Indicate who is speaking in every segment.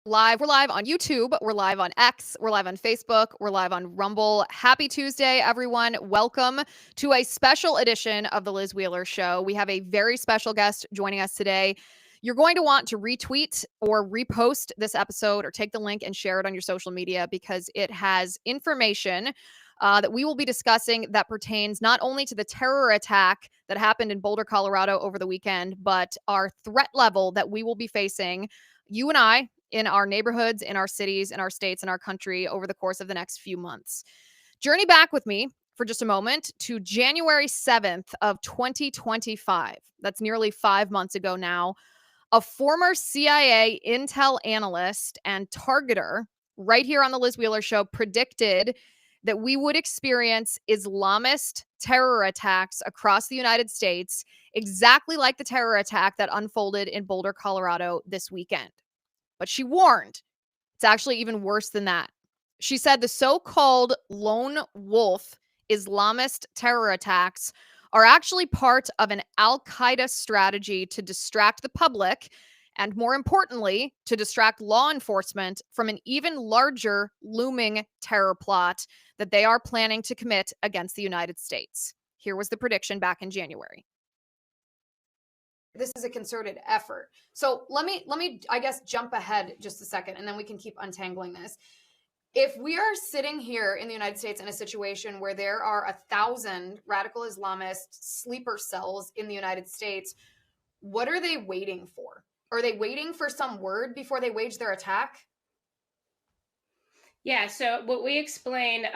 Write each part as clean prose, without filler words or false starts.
Speaker 1: Live. We're live on YouTube. We're live on X. We're live on Facebook. We're live on Rumble. Happy Tuesday, everyone. Welcome to a special edition of The Liz Wheeler Show. We have a very special guest joining us today. You're going to want to retweet or repost this episode or take the link and share it on your social media because it has information that we will be discussing that pertains not only to the terror attack that happened in Boulder, Colorado over the weekend, but our threat level that we will be facing, you and I, in our neighborhoods, in our cities, in our states, in our country over the course of the next few months. Journey back with me for just a moment to January 7th of 2025. That's nearly 5 months ago now. A former CIA intel analyst and targeter right here on the Liz Wheeler Show predicted that we would experience Islamist terror attacks across the United States, exactly like the terror attack that unfolded in Boulder, Colorado this weekend. But she warned it's actually even worse than that. She said the so-called lone wolf Islamist terror attacks are actually part of an Al-Qaeda strategy to distract the public and, more importantly, to distract law enforcement from an even larger looming terror plot that they are planning to commit against the United States. Here was the prediction back in January. This is a concerted effort. So let me I guess jump ahead just a second and then we can keep untangling this. If we are sitting here in the United States in a situation where there are 1,000 radical Islamist sleeper cells in the United States, what are they waiting for? Are they waiting for some word before they wage their attack?
Speaker 2: Yeah, so what we explain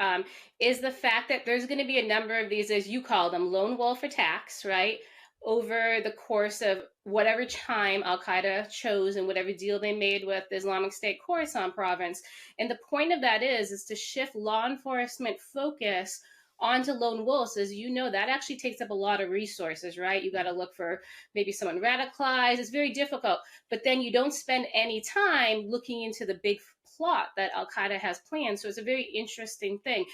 Speaker 2: is the fact that there's going to be a number of these, as you call them, lone wolf attacks, right? Over the course of whatever time Al Qaeda chose and whatever deal they made with the Islamic State Khorasan province. And the point of that is to shift law enforcement focus onto lone wolves. As you know, that actually takes up a lot of resources, right? You got to look for maybe someone radicalized. It's very difficult. But then you don't spend any time looking into the big plot that Al Qaeda has planned. So it's a very interesting thing.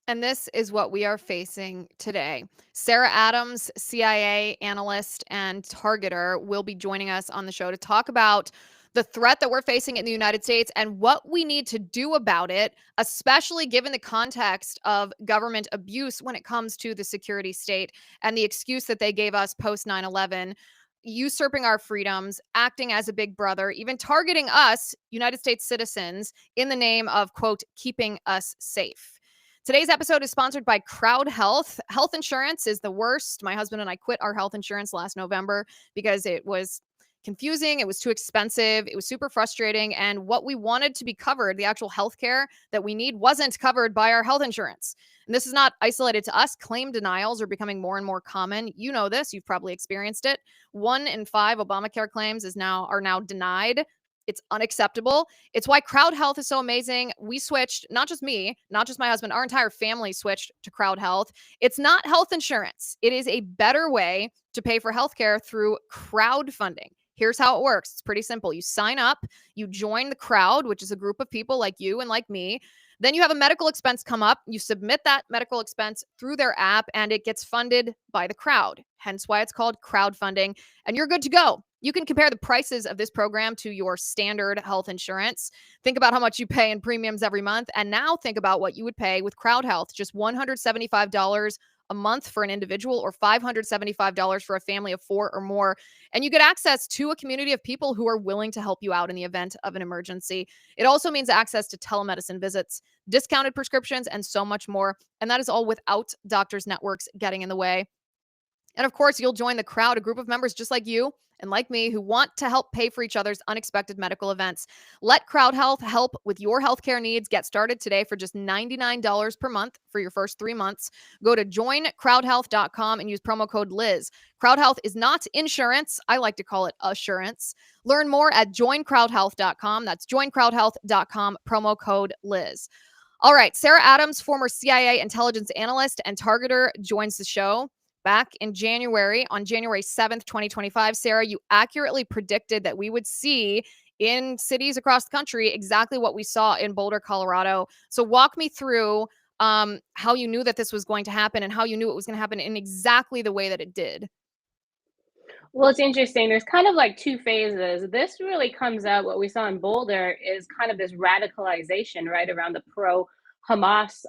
Speaker 1: And this is what we are facing today. Sarah Adams, CIA analyst and targeter, will be joining us on the show to talk about the threat that we're facing in the United States and what we need to do about it, especially given the context of government abuse when it comes to the security state and the excuse that they gave us post 9/11, usurping our freedoms, acting as a big brother, even targeting us, United States citizens, in the name of, quote, keeping us safe. Today's episode is sponsored by Crowd Health. Health insurance is the worst. My husband and I quit our health insurance last November because it was confusing. It was too expensive. It was super frustrating. And what we wanted to be covered, the actual health care that we need, wasn't covered by our health insurance. And this is not isolated to us. Claim denials are becoming more and more common. You know this. You've probably experienced it. 1 in 5 Obamacare claims are now denied. It's unacceptable. It's why Crowd Health is so amazing. We switched, not just me, not just my husband, our entire family switched to Crowd Health. It's not health insurance. It is a better way to pay for healthcare through crowdfunding. Here's how it works. It's pretty simple. You sign up, you join the crowd, which is a group of people like you and like me. Then you have a medical expense come up. You submit that medical expense through their app and it gets funded by the crowd. Hence why it's called crowdfunding. And you're good to go. You can compare the prices of this program to your standard health insurance. Think about how much you pay in premiums every month. And now think about what you would pay with Crowd Health. Just $175 a month for an individual or $575 for a family of 4 or more. And you get access to a community of people who are willing to help you out in the event of an emergency. It also means access to telemedicine visits, discounted prescriptions, and so much more. And that is all without doctors' networks getting in the way. And of course, you'll join the crowd, a group of members just like you and like me who want to help pay for each other's unexpected medical events. Let Crowd Health help with your healthcare needs. Get started today for just $99 per month for your first 3 months. Go to joincrowdhealth.com and use promo code Liz. Crowd Health is not insurance. I like to call it assurance. Learn more at joincrowdhealth.com. That's joincrowdhealth.com, promo code Liz. All right, Sarah Adams, former CIA intelligence analyst and targeter, joins the show. Back in January, on January 7th, 2025, Sarah, you accurately predicted that we would see in cities across the country exactly what we saw in Boulder, Colorado. So walk me through how you knew that this was going to happen and how you knew it was going to happen in exactly the way that it did.
Speaker 2: Well, it's interesting. There's kind of like two phases. This really comes out, what we saw in Boulder is kind of this radicalization, right, around the pro Hamas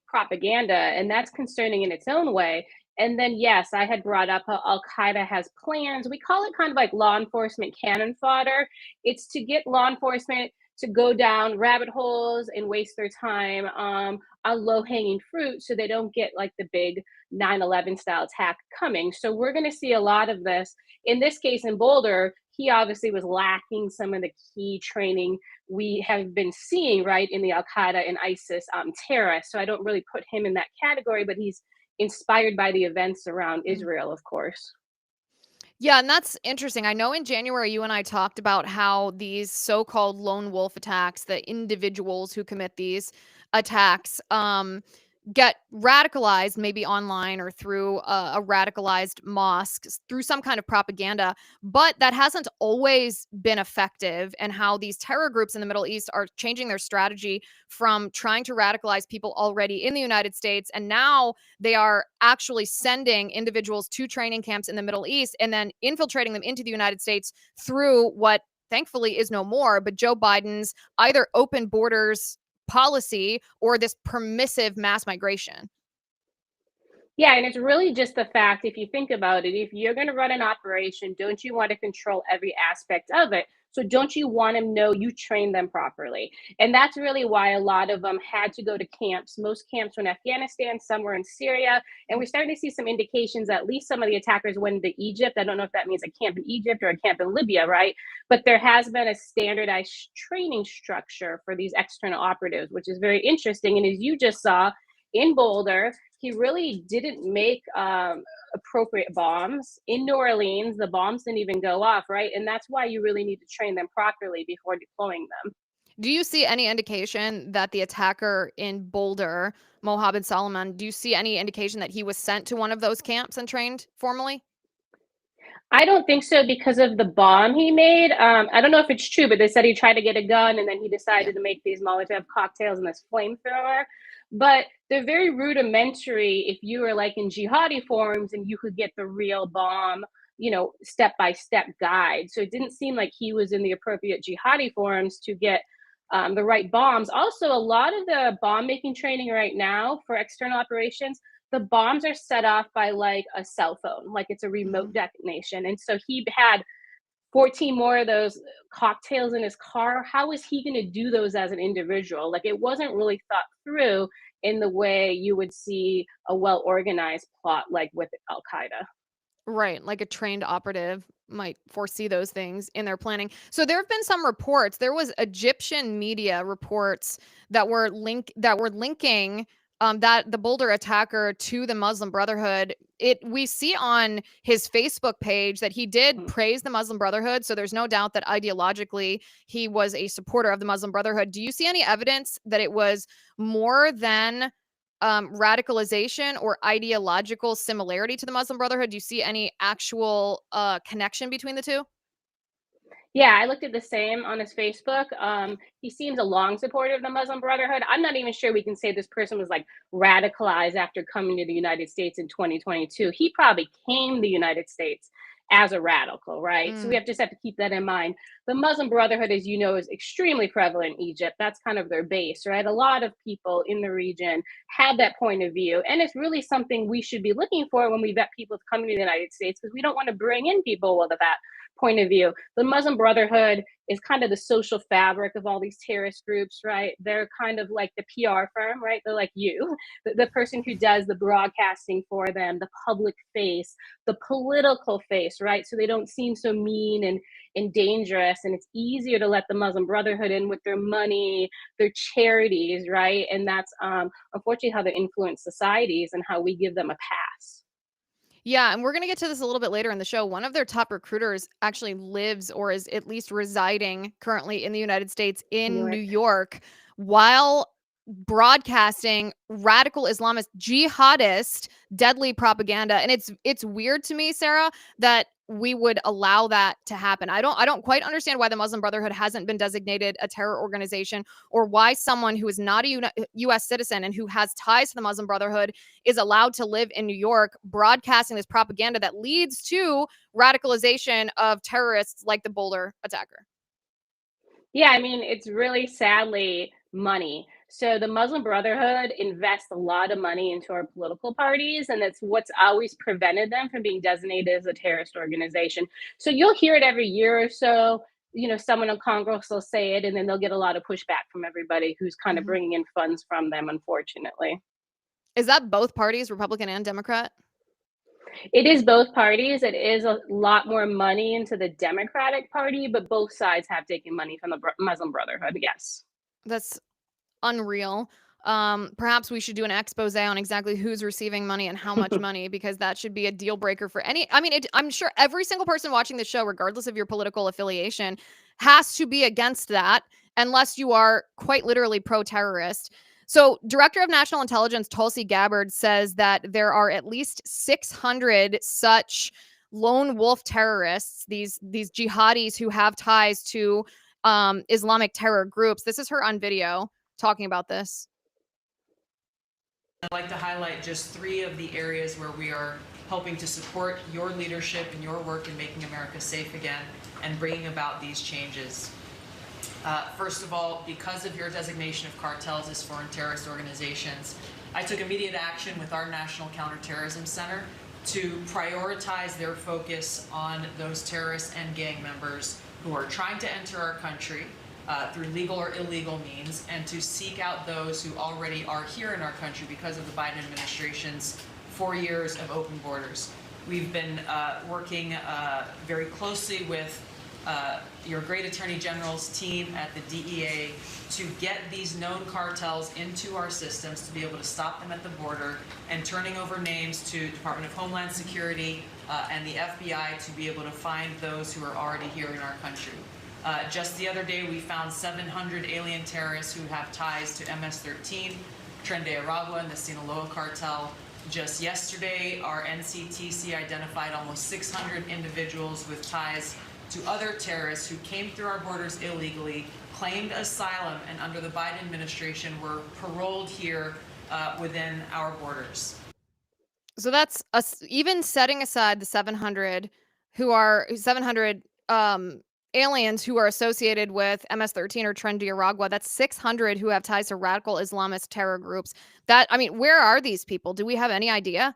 Speaker 2: propaganda. And that's concerning in its own way. And then, yes, I had brought up how Al Qaeda has plans. We call it kind of like law enforcement cannon fodder. It's to get law enforcement to go down rabbit holes and waste their time on low hanging fruit so they don't get like the big 9/11 style attack coming. So we're going to see a lot of this. In this case, in Boulder, he obviously was lacking some of the key training we have been seeing, right, in the Al Qaeda and ISIS terrorists. So I don't really put him in that category, but he's inspired by the events around
Speaker 1: Mm.
Speaker 2: Israel, of course.
Speaker 1: Yeah, and that's interesting. I know in January you and I talked about how these so-called lone wolf attacks, the individuals who commit these attacks, get radicalized maybe online or through a radicalized mosque through some kind of propaganda, but that hasn't always been effective, and how these terror groups in the Middle East are changing their strategy from trying to radicalize people already in the United States, and now they are actually sending individuals to training camps in the Middle East and then infiltrating them into the United States through what thankfully is no more, but Joe Biden's either open borders policy or this permissive mass migration.
Speaker 2: Yeah, and it's really just the fact, if you think about it, if you're going to run an operation, don't you want to control every aspect of it? So don't you want to know you train them properly? And that's really why a lot of them had to go to camps. Most camps were in Afghanistan, some were in Syria, and we're starting to see some indications that at least some of the attackers went to Egypt. I don't know if that means a camp in Egypt or a camp in Libya, right? But there has been a standardized training structure for these external operatives, which is very interesting. And as you just saw in Boulder, he really didn't make appropriate bombs. In New Orleans, the bombs didn't even go off, right? And that's why you really need to train them properly before deploying them.
Speaker 1: Do you see any indication that the attacker in Boulder, Mohamed Salaman, do you see any indication that he was sent to one of those camps and trained formally?
Speaker 2: I don't think so because of the bomb he made. I don't know if it's true, but they said he tried to get a gun and then he
Speaker 1: Yeah.
Speaker 2: decided to make these Molotov cocktails and this flamethrower. But they're very rudimentary if you were like in jihadi forums and you could get the real bomb, step by step guide. So it didn't seem like he was in the appropriate jihadi forums to get the right bombs. Also, a lot of the bomb making training right now for external operations, the bombs are set off by like a cell phone, like it's a remote
Speaker 1: Mhm.
Speaker 2: detonation. And so he had 14 more of those cocktails in his car. How is he going to do those as an individual? Like it wasn't really thought through in the way you would see a well organized plot like with Al Qaeda.
Speaker 1: Right, like a trained operative might foresee those things in their planning. So there have been some reports. There was Egyptian media reports that were linking that the Boulder attacker to the Muslim Brotherhood. It we see on his Facebook page that he did
Speaker 2: Mhm.
Speaker 1: praise the Muslim Brotherhood, so there's no doubt that ideologically he was a supporter of the Muslim Brotherhood. Do you see any evidence that it was more than radicalization or ideological similarity to the Muslim Brotherhood? Do you see any actual connection between the two?
Speaker 2: Yeah, I looked at the same on his Facebook. He seems a long supporter of the Muslim Brotherhood. I'm not even sure we can say this person was like radicalized after coming to the United States in 2022. He probably came to the United States as a radical, right? So we
Speaker 1: Mm,
Speaker 2: have just have to keep that in mind. The Muslim Brotherhood, as you know, is extremely prevalent in Egypt. That's kind of their base, right? A lot of people in the region have that point of view, and it's really something we should be looking for when we vet people to come to the United States because we don't want to bring in people with that point of view. The Muslim Brotherhood is kind of the social fabric of all these terrorist groups, right? They're kind of like the PR firm, right? They're like you, the person who does the broadcasting for them, the public face, the political face, right? So they don't seem so mean and dangerous. And it's easier to let the Muslim Brotherhood in with their money, their charities, right? And that's unfortunately how they influence societies and how we give them a pass.
Speaker 1: yeah, and we're going to get to this a little bit later in the show. One of their top recruiters actually lives or is at least residing currently in the United States
Speaker 2: New
Speaker 1: in New
Speaker 2: York.
Speaker 1: York while broadcasting radical Islamist jihadist deadly propaganda. And it's weird to me, Sarah, that we would allow that to happen. I don't quite understand why the Muslim Brotherhood hasn't been designated a terror organization, or why someone who is not a US citizen and who has ties to the Muslim Brotherhood is allowed to live in New York broadcasting this propaganda that leads to radicalization of terrorists like the Boulder attacker.
Speaker 2: Yeah, I mean, it's really sadly money. So the Muslim Brotherhood invests a lot of money into our political parties, and that's what's always prevented them from being designated as a terrorist organization. So you'll hear it every year or so. You know, someone in Congress will say it, and then they'll get a lot of pushback from everybody who's kind of
Speaker 1: Mhm.
Speaker 2: bringing in funds from them, unfortunately.
Speaker 1: Is that both parties, Republican and Democrat?
Speaker 2: It is both parties. It is a lot more money into the Democratic Party, but both sides have taken money from the Muslim Brotherhood. Yes.
Speaker 1: That's unreal. Perhaps we should do an expose on exactly who's receiving money and how much money, because that should be a deal breaker for any. I mean, I'm sure every single person watching the show, regardless of your political affiliation, has to be against that, unless you are quite literally pro-terrorist. So, Director of National Intelligence Tulsi Gabbard says that there are at least 600 such lone wolf terrorists, these jihadis who have ties to Islamic terror groups. This is her on video talking about this.
Speaker 3: I'd like to highlight just 3 of the areas where we are helping to support your leadership and your work in making America safe again and bringing about these changes. First of all, because of your designation of cartels as foreign terrorist organizations, I took immediate action with our National Counterterrorism Center to prioritize their focus on those terrorists and gang members who are trying to enter our country through legal or illegal means, and to seek out those who already are here in our country because of the Biden administration's 4 years of open borders. We've been working very closely with your great Attorney General's team at the DEA to get these known cartels into our systems, to be able to stop them at the border, and turning over names to Department of Homeland Security and the FBI to be able to find those who are already here in our country. Just the other day, we found 700 alien terrorists who have ties to MS-13, Tren de Aragua, and the Sinaloa cartel. Just yesterday, our NCTC identified almost 600 individuals with ties to other terrorists who came through our borders illegally, claimed asylum, and under the Biden administration were paroled here within our borders.
Speaker 1: So that's us, even setting aside the 700 aliens who are associated with MS-13 or Tren de Aragua. That's 600 who have ties to radical Islamist terror groups. That, I mean, where are these people? Do we have any idea?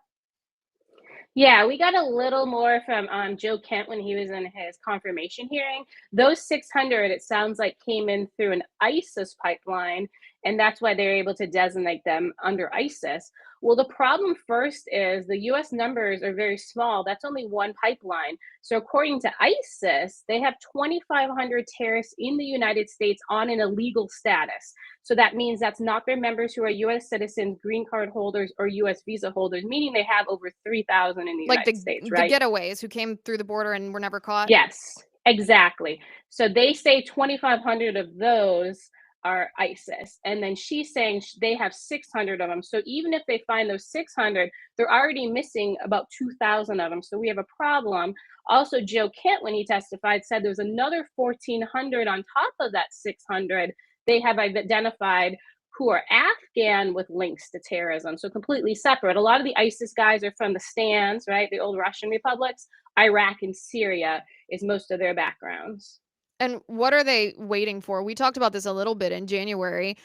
Speaker 2: Yeah, we got a little more from Joe Kent when he was in his confirmation hearing. Those 600, it sounds like, came in through an ISIS pipeline, and that's why they're able to designate them under ISIS. Well, the problem first is the US numbers are very small. That's only one pipeline. So, according to ISIS, they have 2,500 terrorists in the United States on an illegal status. So that means that's not their members who are US citizens, green card holders, or US visa holders, meaning they have over 3,000 in the
Speaker 1: Like
Speaker 2: United
Speaker 1: the
Speaker 2: States,
Speaker 1: the
Speaker 2: right?
Speaker 1: getaways who came through the border and were never caught?
Speaker 2: Yes, exactly. So they say 2,500 of those are ISIS. And then she's saying they have 600 of them. So even if they find those 600, they're already missing about 2,000 of them. So we have a problem. Also, Joe Kent, when he testified, said there's another 1,400 on top of that 600 they have identified who are Afghan with links to terrorism. So completely separate. A lot of the ISIS guys are from the stands, right? The old Russian republics. Iraq and Syria is most of their backgrounds.
Speaker 1: And what are they waiting for? We talked about this a little bit in January.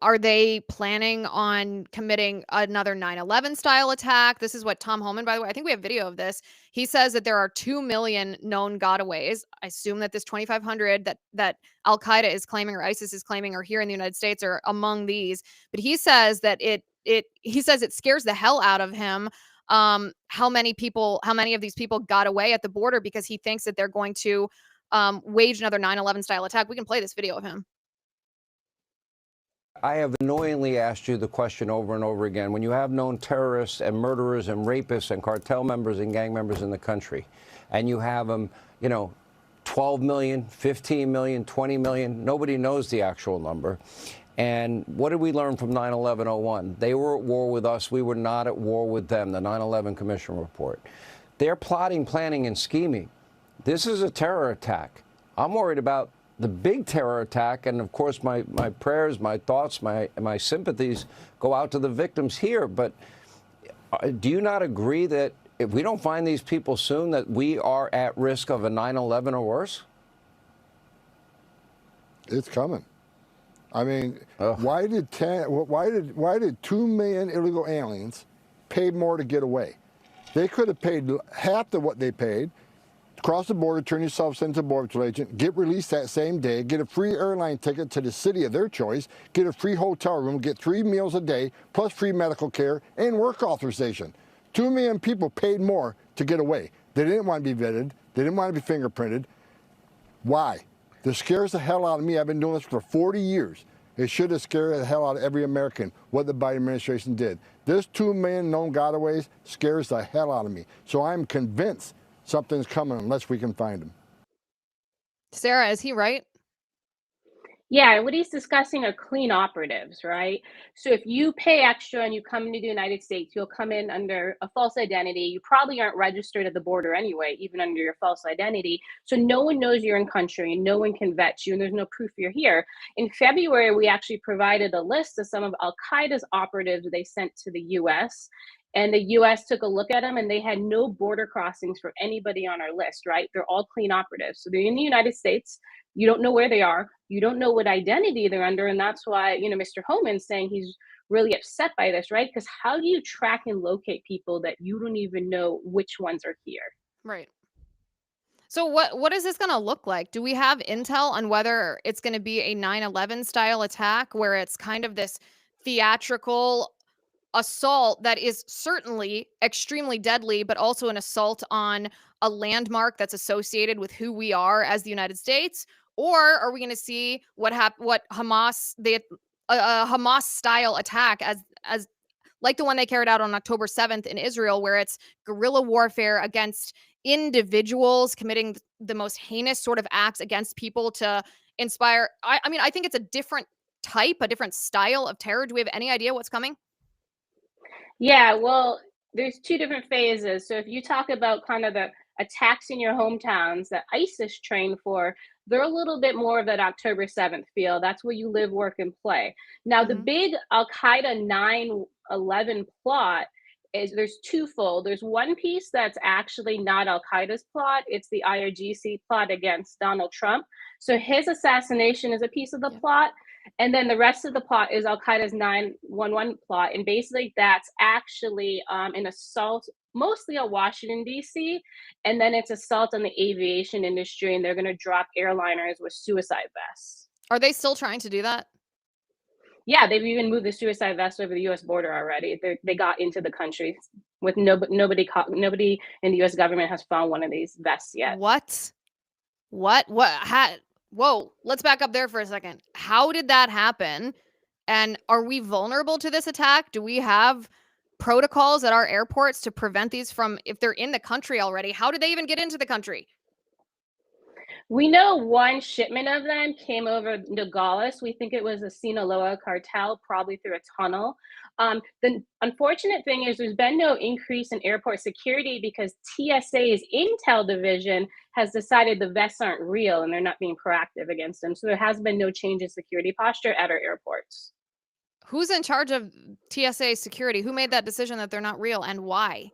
Speaker 1: Are they planning on committing another 9/11 style attack? This is what Tom Homan, by the way, I think we have video of this. He says that there are 2 million known gotaways. I assume that this 2,500 that Al-Qaeda is claiming or ISIS is claiming are here in the United States are among these. But he says that he says it scares the hell out of him how many of these people got away at the border, because he thinks that they're going to wage another 9/11 style attack. We can play this video of him.
Speaker 4: I have annoyingly asked you the question over and over again. When you have known terrorists and murderers and rapists and cartel members and gang members in the country, and you have them, 12 million, 15 million, 20 million, nobody knows the actual number. And what did we learn from 9/11/01? They were at war with us. We were not at war with them, the 9/11 Commission report. They're plotting, planning, and scheming This is a terror attack. I'm worried about the big terror attack, and of course my prayers, my thoughts, my sympathies go out to the victims here. But do you not agree that if we don't find these people soon, that we are at risk of a 9/11 or worse?
Speaker 5: It's coming. I mean, why did 2 million illegal aliens pay more to get away? They could have paid half of what they paid, cross the border, turn yourselves into a border agent, get released that same day, get a free airline ticket to the city of their choice, get a free hotel room, get 3 meals a day, plus free medical care and work authorization. 2 million people paid more to get away. They didn't want to be vetted. They didn't want to be fingerprinted. Why? This scares the hell out of me. I've been doing this for 40 years. It should have scared the hell out of every American what the Biden administration did. This 2 million known gotaways scares the hell out of me. So I'm convinced something's coming unless we can find them.
Speaker 1: Sarah, is he right?
Speaker 2: Yeah, what he's discussing are clean operatives, right? So if you pay extra and you come into the United States, you'll come in under a false identity. You probably aren't registered at the border anyway, even under your false identity. So no one knows you're in country and no one can vet you and there's no proof you're here. In February, we actually provided a list of some of Al-Qaeda's operatives they sent to the US. And the US took a look at them and they had no border crossings for anybody on our list, right? They're all clean operatives. So they're in the United States. You don't know where they are. You don't know what identity they're under. And that's why, Mr. Homan's saying he's really upset by this, right? Because how do you track and locate people that you don't even know which ones are here?
Speaker 1: Right. So what is this going to look like? Do we have intel on whether it's going to be a 9/11 style attack where it's kind of this theatrical assault that is certainly extremely deadly, but also an assault on a landmark that's associated with who we are as the United States? Or are we going to see what Hamas, a Hamas style attack as like the one they carried out on October 7th in Israel, where it's guerrilla warfare against individuals committing the most heinous sort of acts against people to inspire? I mean, I think it's a different type, a different style of terror. Do we have any idea what's coming?
Speaker 2: Yeah, well, there's two different phases. So if you talk about kind of the attacks in your hometowns that ISIS trained for, they're a little bit more of that October 7th feel. That's where you live, work, and play. Now, the
Speaker 1: Mhm.
Speaker 2: big Al Qaeda 9/11 plot is there's twofold. There's one piece that's actually not Al Qaeda's plot, it's the IRGC plot against Donald Trump. So his assassination is a piece of the
Speaker 1: Yeah.
Speaker 2: plot. And then the rest of the plot is Al Qaeda's 9/11 plot. And basically, that's actually an assault mostly on Washington, D.C. And then it's assault on the aviation industry. And they're going to drop airliners with suicide vests.
Speaker 1: Are they still trying to do that?
Speaker 2: Yeah, they've even moved the suicide vests over the U.S. border already. They got into the country with nobody in the U.S. government has found one of these vests yet.
Speaker 1: What? Whoa, let's back up there for a second. How did that happen? And are we vulnerable to this attack? Do we have protocols at our airports to prevent these from, if they're in the country already, how did they even get into the country?
Speaker 2: We know one shipment of them came over Nogales. We think it was a Sinaloa cartel, probably through a tunnel. The unfortunate thing is there's been no increase in airport security because TSA's intel division has decided the vests aren't real and they're not being proactive against them. So there has been no change in security posture at our airports.
Speaker 1: Who's in charge of TSA security? Who made that decision that they're not real and why?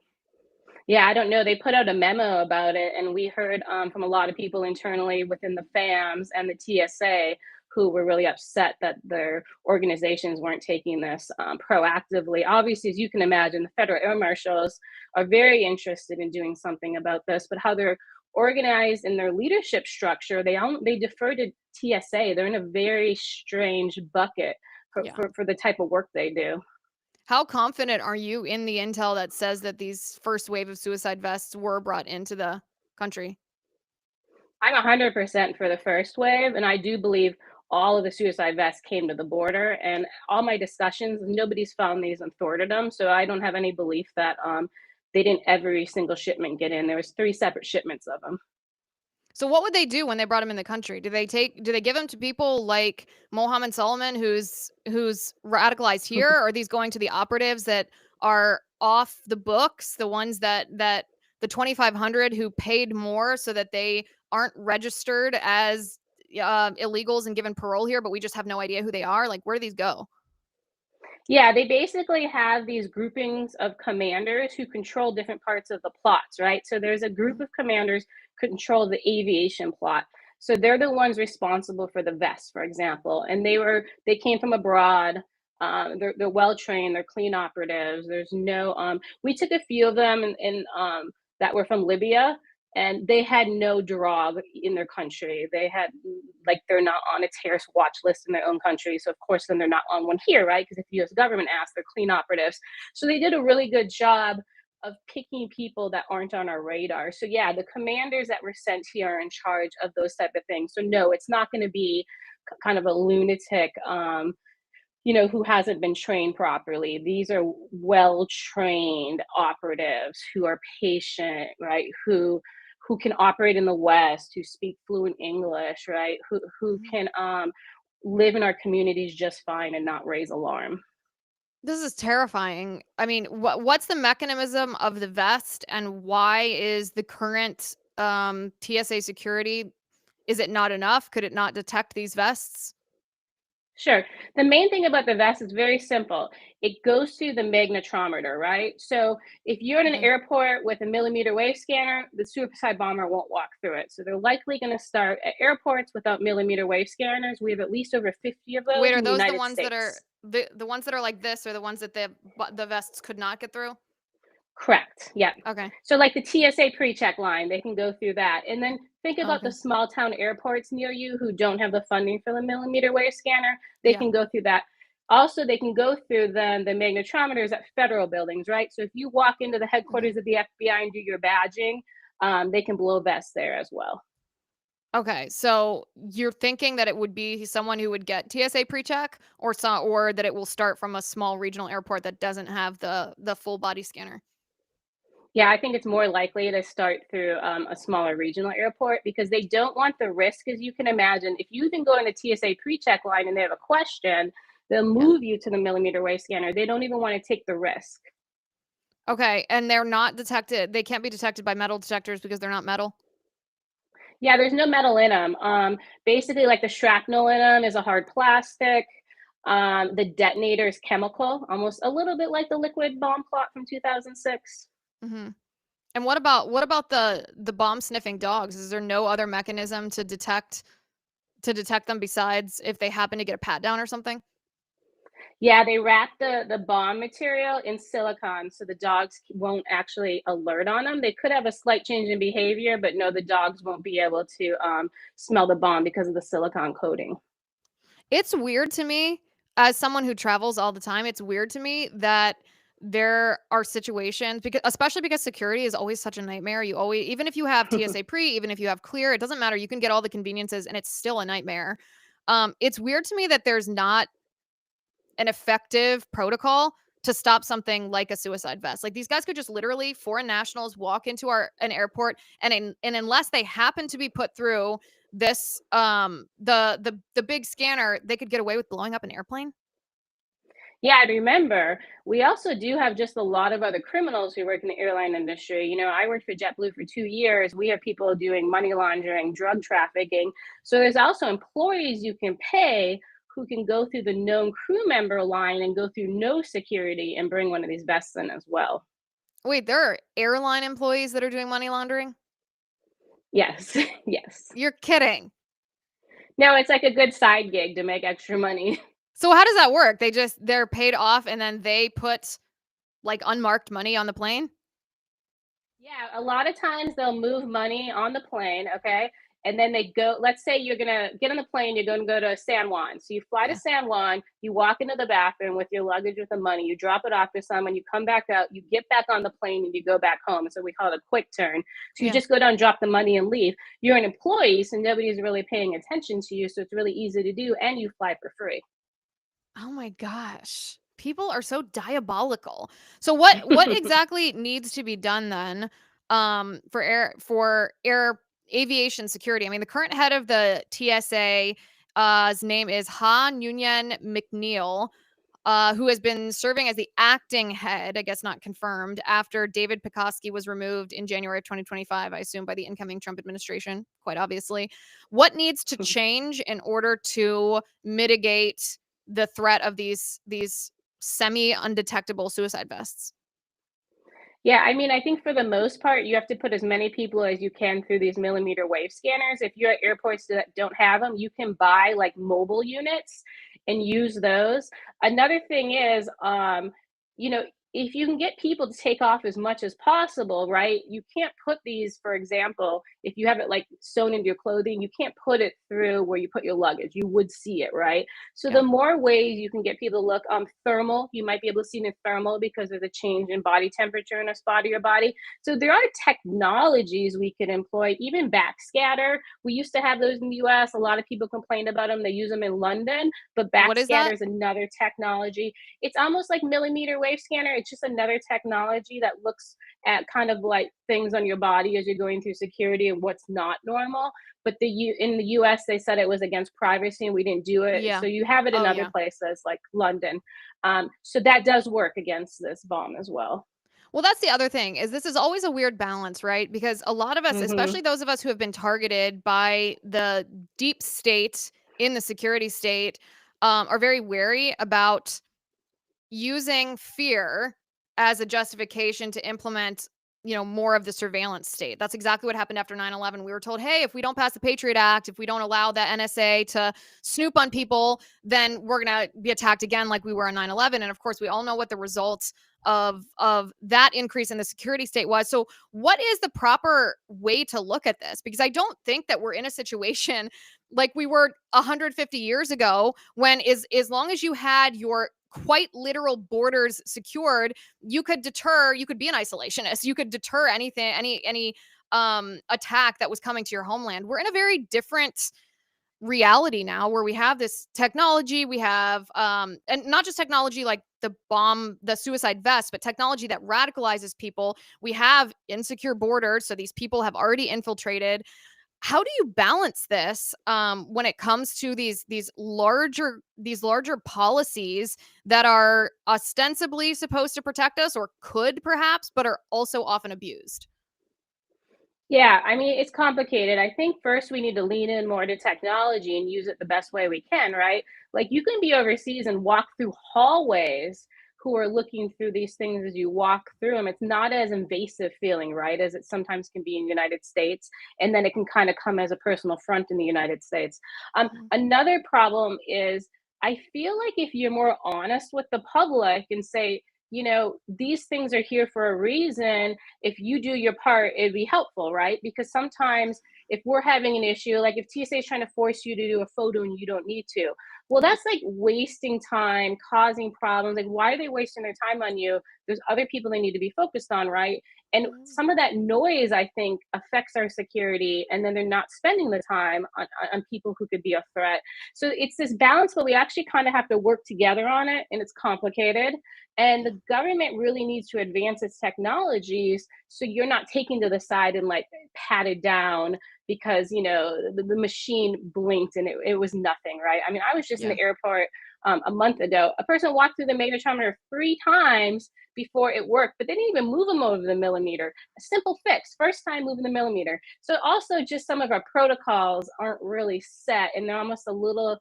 Speaker 2: Yeah, I don't know. They put out a memo about it, and we heard from a lot of people internally within the FAMs and the TSA who were really upset that their organizations weren't taking this proactively. Obviously, as you can imagine, the federal air marshals are very interested in doing something about this, but how they're organized in their leadership structure, they defer to TSA. They're in a very strange bucket
Speaker 1: Yeah.
Speaker 2: for the type of work they do.
Speaker 1: How confident are you in the intel that says that these first wave of suicide vests were brought into the country?
Speaker 2: I'm 100% for the first wave, and I do believe all of the suicide vests came to the border. And all my discussions, nobody's found these and thwarted them, so I don't have any belief that they didn't every single shipment get in. There was 3 separate shipments of them.
Speaker 1: So what would they do when they brought him in the country? Do they give him to people like Mohamed Soliman, who's radicalized here? Or are these going to the operatives that are off the books, the ones that the the 2,500 who paid more so that they aren't registered as illegals and given parole here, but we just have no idea who they are? Like, where do these go?
Speaker 2: Yeah, they basically have these groupings of commanders who control different parts of the plots, right? So there's a group of commanders control the aviation plot. So they're the ones responsible for the vests, for example. And they came from abroad. They're well trained. They're clean operatives. There's no we took a few of them that were from Libya, and they had no drug in their country. They had like they're not on a terrorist watch list in their own country. So of course then they're not on one here, right? Because if the US government asks, they're clean operatives. So they did a really good job of picking people that aren't on our radar. So yeah, the commanders that were sent here are in charge of those type of things. So no, it's not going to be kind of a lunatic who hasn't been trained properly. These are well trained operatives who are patient, right? Who can operate in the West, who speak fluent English, right? Who can live in our communities just fine and not raise alarm.
Speaker 1: This is terrifying. I mean, what's the mechanism of the vest, and why is the current TSA security, is it not enough? Could it not detect these vests?
Speaker 2: Sure. The main thing about the vest is very simple. It goes through the magnetometer, right? So if you're in an airport with a millimeter wave scanner, the suicide bomber won't walk through it. So they're likely going to start at airports without millimeter wave scanners. We have at least over 50 of those
Speaker 1: Wait, are
Speaker 2: in the
Speaker 1: those the
Speaker 2: United
Speaker 1: ones that are
Speaker 2: States.
Speaker 1: the ones that are like this, or the ones that the vests could not get through?
Speaker 2: Correct. Yeah.
Speaker 1: Okay.
Speaker 2: So like the TSA pre-check line, they can go through that. And then think about the
Speaker 1: Okay.
Speaker 2: small town airports near you who don't have the funding for the millimeter wave scanner. They
Speaker 1: Yeah.
Speaker 2: can go through that. Also, they can go through the magnetometers at federal buildings, right? So if you walk into the headquarters of the FBI and do your badging, they can blow vests there as well.
Speaker 1: Okay. So you're thinking that it would be someone who would get TSA pre-check, or that it will start from a small regional airport that doesn't have the full body scanner?
Speaker 2: Yeah, I think it's more likely to start through a smaller regional airport because they don't want the risk, as you can imagine. If you even go in the TSA pre-check line and they have a question, they'll
Speaker 1: Yeah.
Speaker 2: move you to the millimeter wave scanner. They don't even want to take the risk.
Speaker 1: Okay, and they're not detected. They can't be detected by metal detectors because they're not metal.
Speaker 2: Yeah, there's no metal in them. Basically, like the shrapnel in them is a hard plastic. The detonator is chemical, almost a little bit like the liquid bomb plot from 2006.
Speaker 1: Hmm. And what about the bomb sniffing dogs? Is there no other mechanism to detect them besides if they happen to get a pat down or something?
Speaker 2: Yeah, they wrap the bomb material in silicone so the dogs won't actually alert on them. They could have a slight change in behavior, but no, the dogs won't be able to smell the bomb because of the silicone coating.
Speaker 1: It's weird to me, as someone who travels all the time, it's weird to me that there are situations, because especially because security is always such a nightmare. You always, even if you have TSA pre, even if you have clear, it doesn't matter. You can get all the conveniences and it's still a nightmare. It's weird to me that there's not an effective protocol to stop something like a suicide vest. Like, these guys could just literally, foreign nationals, walk into an airport, and unless they happen to be put through this the big scanner, they could get away with blowing up an airplane.
Speaker 2: Yeah, I remember. We also do have just a lot of other criminals who work in the airline industry. I worked for JetBlue for 2 years. We have people doing money laundering, drug trafficking. So there's also employees you can pay who can go through the known crew member line and go through no security and bring one of these vests in as well.
Speaker 1: Wait, there are airline employees that are doing money laundering?
Speaker 2: Yes, yes.
Speaker 1: You're kidding.
Speaker 2: No, it's like a good side gig to make extra money.
Speaker 1: So how does that work? They're paid off and then they put like unmarked money on the plane?
Speaker 2: Yeah, a lot of times they'll move money on the plane, okay? And then they go, let's say you're gonna get on the plane, you're gonna go to San Juan. So you fly to
Speaker 1: Yeah.
Speaker 2: San Juan, you walk into the bathroom with your luggage with the money, you drop it off to someone, you come back out, you get back on the plane and you go back home. So we call it a quick turn. So you
Speaker 1: Yeah.
Speaker 2: just go down, drop the money and leave. You're an employee, so nobody's really paying attention to you. So it's really easy to do and you fly for free.
Speaker 1: Oh my gosh. People are so diabolical. So what exactly needs to be done then for air aviation security? I mean, the current head of the TSA his name is Ha Nguyen McNeil. who has been serving as the acting head, I guess not confirmed, after David Pekoske was removed in January of 2025, I assume by the incoming Trump administration, quite obviously. What needs to change in order to mitigate the threat of these semi-undetectable suicide vests?
Speaker 2: Yeah, I mean, I think for the most part, you have to put as many people as you can through these millimeter wave scanners. If you're at airports that don't have them, you can buy like mobile units and use those. Another thing is, you know, if you can get people to take off as much as possible, right? You can't put these, for example, if you have it like sewn into your clothing, you can't put it through where you put your luggage. You would see it, right? So
Speaker 1: Yeah.
Speaker 2: the more ways you can get people to look, thermal, you might be able to see it in thermal because there's a change in body temperature in a spot of your body. So there are technologies we can employ, even backscatter. We used to have those in the US. A lot of people complained about them. They use them in London, but
Speaker 1: What is
Speaker 2: backscatter
Speaker 1: that?
Speaker 2: is another technology. It's almost like millimeter wave scanner. It's just another technology that looks at kind of like things on your body as you're going through security and what's not normal. But in the US, they said it was against privacy and we didn't do it.
Speaker 1: Yeah.
Speaker 2: So you have it in
Speaker 1: Oh,
Speaker 2: other
Speaker 1: yeah.
Speaker 2: places like London. So that does work against this bomb as well.
Speaker 1: Well, that's the other thing is this is always a weird balance, right? Because a lot of us,
Speaker 2: Hmm.
Speaker 1: especially those of us who have been targeted by the deep state in the security state, are very wary about using fear as a justification to implement, more of the surveillance state. That's exactly what happened after 9/11. We were told, hey, if we don't pass the Patriot Act, if we don't allow the NSA to snoop on people, then we're going to be attacked again like we were on 9/11. And of course, we all know what the results of that increase in the security state was. So what is the proper way to look at this? Because I don't think that we're in a situation like we were 150 years ago when as long as you had your quite literal borders secured, you could be an isolationist, you could deter anything, any attack that was coming to your homeland. We're in a very different reality now where we have this technology, we have and not just technology like the suicide vest, but technology that radicalizes people. We have insecure borders, so these people have already infiltrated. How do you balance this when it comes to these larger policies that are ostensibly supposed to protect us or could perhaps, but are also often abused?
Speaker 2: Yeah, I mean, it's complicated. I think first we need to lean in more to technology and use it the best way we can, right? Like you can be overseas and walk through hallways who are looking through these things as you walk through them. It's not as invasive feeling, right, as it sometimes can be in the United States. And then it can kind of come as a personal front in the United States.
Speaker 1: Mhm.
Speaker 2: Another problem is I feel like if you're more honest with the public and say, these things are here for a reason, if you do your part, it'd be helpful, right? Because sometimes if we're having an issue, like if TSA is trying to force you to do a photo and you don't need to, well,
Speaker 1: Yeah.
Speaker 2: that's like wasting time, causing problems. Like, why are they wasting their time on you? There's other people they need to be focused on, right? And
Speaker 1: Mhm.
Speaker 2: some of that noise, I think, affects our security, and then they're not spending the time on people who could be a threat. So it's this balance, but we actually kind of have to work together on it, and it's complicated. And
Speaker 1: Yeah.
Speaker 2: the government really needs to advance its technologies so you're not taken to the side and like patted down because the machine blinked and it was nothing, right? I mean, I was just in
Speaker 1: Yeah.
Speaker 2: the airport a month ago. A person walked through the magnetometer 3 times before it worked, but they didn't even move them over the millimeter. A simple fix, first time moving the millimeter. So also just some of our protocols aren't really set and they're almost a little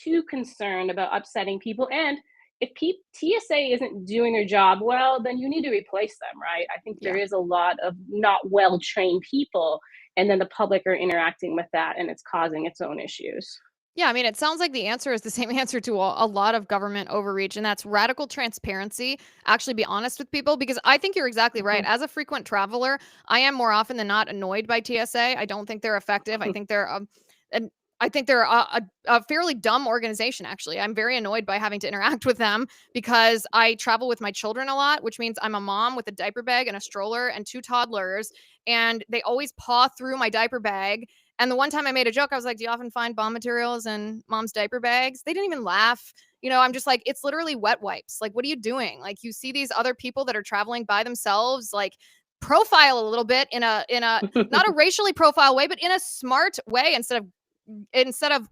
Speaker 2: too concerned about upsetting people. And if TSA isn't doing their job well, then you need to replace them, right? I think there
Speaker 1: Yeah.
Speaker 2: is a lot of not well trained people, and then the public are interacting with that, and it's causing its own issues.
Speaker 1: Yeah, I mean, it sounds like the answer is the same answer to a lot of government overreach, and that's radical transparency. Actually, be honest with people because I think you're exactly right. As a frequent traveler, I am more often than not annoyed by TSA. I don't think they're effective. And I think they're a fairly dumb organization. Actually, I'm very annoyed by having to interact with them because I travel with my children a lot, which means I'm a mom with a diaper bag and a stroller and 2 toddlers, and they always paw through my diaper bag. And the one time I made a joke, I was like, "Do you often find bomb materials in mom's diaper bags?" They didn't even laugh. I'm just like, "It's literally wet wipes. Like, what are you doing?" Like, you see these other people that are traveling by themselves, like, profile a little bit in a not a racially profile way, but in a smart way instead of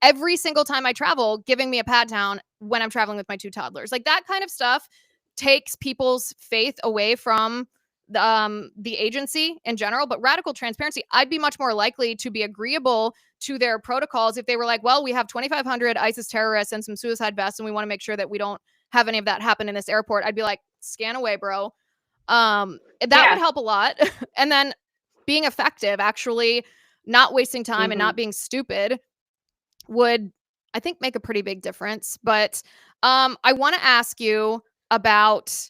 Speaker 1: every single time I travel, giving me a pat down when I'm traveling with my 2 toddlers. Like, that kind of stuff takes people's faith away from the agency in general. But radical transparency, I'd be much more likely to be agreeable to their protocols if they were like, well, we have 2,500 ISIS terrorists and some suicide vests, and we want to make sure that we don't have any of that happen in this airport. I'd be like, scan away, bro. That would help a lot. And then being effective, actually not wasting time and not being stupid would, I think, make a pretty big difference. But I want to ask you about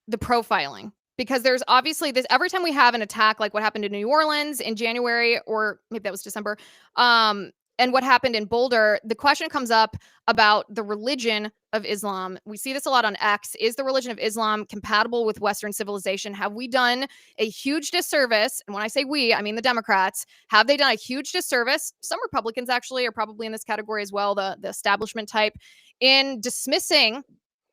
Speaker 1: the profiling, because there's obviously this, every time we have an attack like what happened in New Orleans in January, or maybe that was December, and what happened in Boulder, the question comes up about the religion of Islam. We see this a lot on X. Is the religion of Islam compatible with Western civilization? Have we done a huge disservice? And when I say we, I mean the Democrats. Have they done a huge disservice? Some Republicans actually are probably in this category as well, the establishment type, in dismissing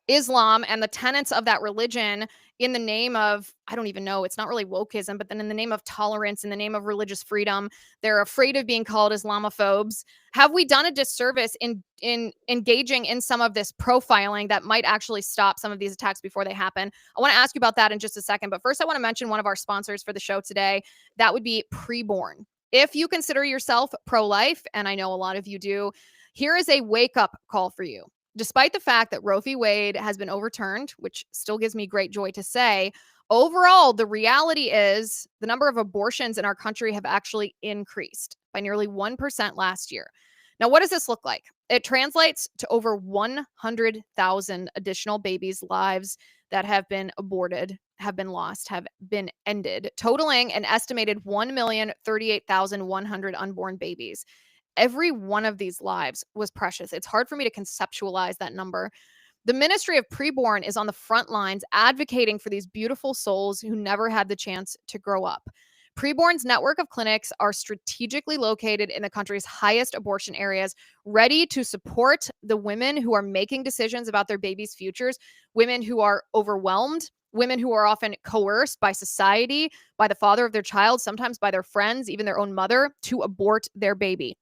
Speaker 1: Islam and the tenets of that religion in the name of, I don't even know, it's not really wokeism, but then in the name of tolerance, in the name of religious freedom. They're afraid of being called Islamophobes. Have we done a disservice in engaging in some of this profiling that might actually stop some of these attacks before they happen? I want to ask you about that in just a second, but first I want to mention one of our sponsors for the show today. That would be Preborn. If you consider yourself pro-life, and I know a lot of you do, here is a wake-up call for you. Despite the fact that Roe v. Wade has been overturned, which still gives me great joy to say, overall, the reality is the number of abortions in our country have actually increased by nearly 1% last year. Now, what does this look like? It translates to over 100,000 additional babies' lives that have been aborted, have been lost, have been ended, totaling an estimated 1,038,100 unborn babies. Every one of these lives was precious. It's hard for me to conceptualize that number. The Ministry of Preborn is on the front lines advocating for these beautiful souls who never had the chance to grow up. Preborn's network of clinics are strategically located in the country's highest abortion areas, ready to support the women who are making decisions about their babies' futures, women who are overwhelmed, women who are often coerced by society, by the father of their child, sometimes by their friends, even their own mother, to abort their baby.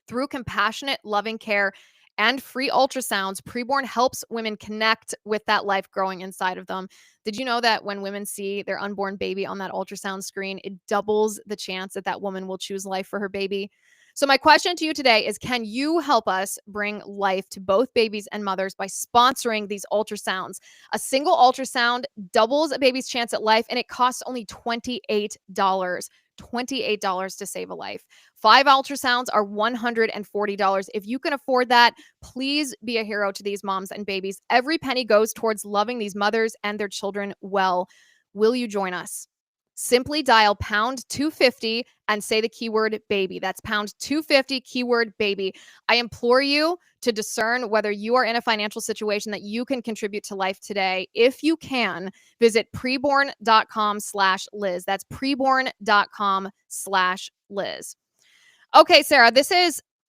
Speaker 1: Through compassionate, loving care and free ultrasounds, Preborn helps women connect with that life growing inside of them. Did you know that when women see their unborn baby on that ultrasound screen, it doubles the chance that that woman will choose life for her baby? So my question to you today is, can you help us bring life to both babies and mothers by sponsoring these ultrasounds? A single ultrasound doubles a baby's chance at life, and it costs only $28. $28 to save a life. 5 ultrasounds are $140. If you can afford that, please be a hero to these moms and babies. Every penny goes towards loving these mothers and their children well. Will you join us? Simply dial pound 250 and say the keyword baby. That's pound 250 keyword baby. I implore you to discern whether you are in a financial situation that you can contribute to life today. If you can, visit preborn.com/Liz. That's preborn.com/Liz. Okay, Sarah,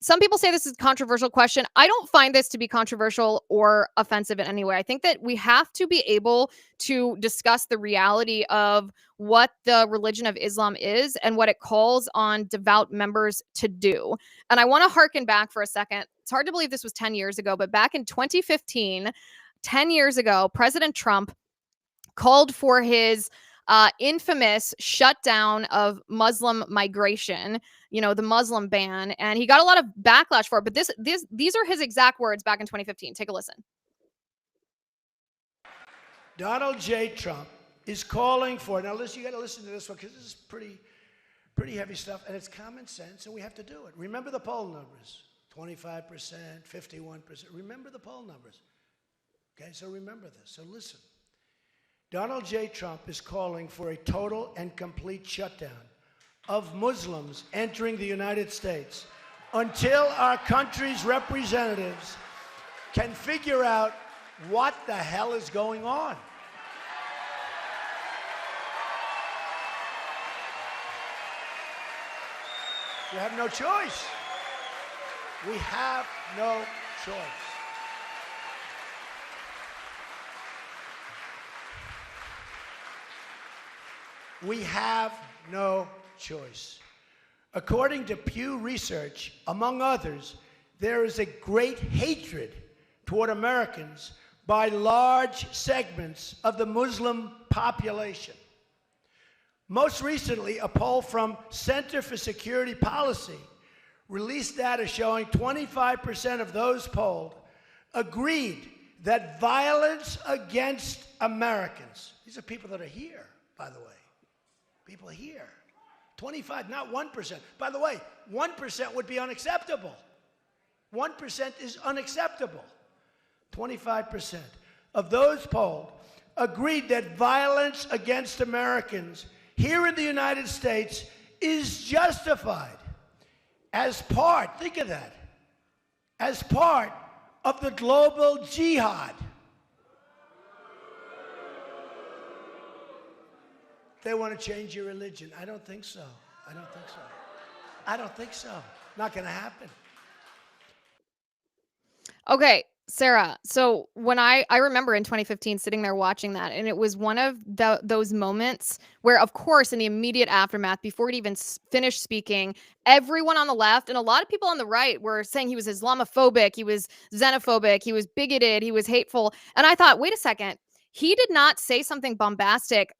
Speaker 1: some people say this is a controversial question. I don't find this to be controversial or offensive in any way. I think that we have to be able to discuss the reality of what the religion of Islam is and what it calls on devout members to do. And I want to harken back for a second. It's hard to believe this was 10 years ago, but back in 2015, 10 years ago, President Trump called for his infamous shutdown of Muslim migration, the Muslim ban, and he got a lot of backlash for it. But these are his exact words back in 2015. Take a listen.
Speaker 6: Donald J. Trump is calling for, now listen, you got to listen to this one because this is pretty heavy stuff, and it's common sense, and we have to do it. Remember the poll numbers, 25%, 51%. Remember the poll numbers. Okay, so remember this. So listen. Donald J. Trump is calling for a total and complete shutdown of Muslims entering the United States until our country's representatives can figure out what the hell is going on. We have no choice. We have no choice. We have no choice. According to Pew Research, among others, there is a great hatred toward Americans by large segments of the Muslim population. Most recently, a poll from Center for Security Policy released data showing 25% of those polled agreed that violence against Americans, these are people that are here, by the way, people here, 25, not 1%. By the way, 1% would be unacceptable. 1% is unacceptable. 25% of those polled agreed that violence against Americans here in the United States is justified as part, think of that, as part of the global jihad. They want to change your religion. I don't think so. I don't think so. I don't think so. Not going to happen.
Speaker 1: Okay, Sarah. So when I remember in 2015 sitting there watching that, and it was one of those moments where, of course, in the immediate aftermath, before it even finished speaking, everyone on the left and a lot of people on the right were saying he was Islamophobic, he was xenophobic, he was bigoted, he was hateful. And I thought, wait a second. He did not say something bombastic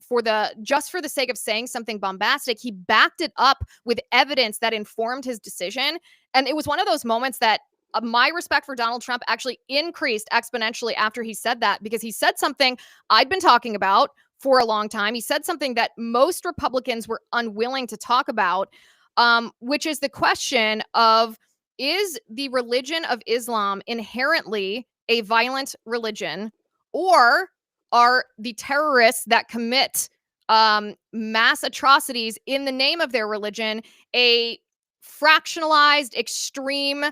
Speaker 1: just for the sake of saying something bombastic. He backed it up with evidence that informed his decision. And it was one of those moments that my respect for Donald Trump actually increased exponentially after he said that, because he said something I'd been talking about for a long time. He said something that most Republicans were unwilling to talk about, which is the question of, is the religion of Islam inherently a violent religion, or are the terrorists that commit mass atrocities in the name of their religion a fractionalized, extreme,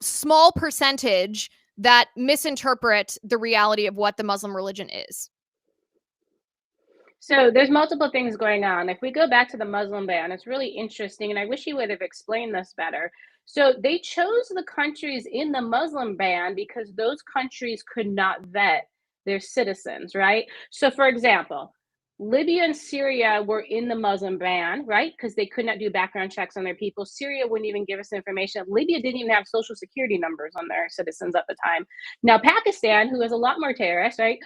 Speaker 1: small percentage that misinterpret the reality of what the Muslim religion is?
Speaker 2: So there's multiple things going on. If we go back to the Muslim ban, it's really interesting, and I wish he would have explained this better. So they chose the countries in the Muslim ban because those countries could not vet their citizens, right? So for example, Libya and Syria were in the Muslim ban, right? Because they could not do background checks on their people. Syria wouldn't even give us information. Libya didn't even have social security numbers on their citizens at the time. Now, Pakistan, who has a lot more terrorists, right?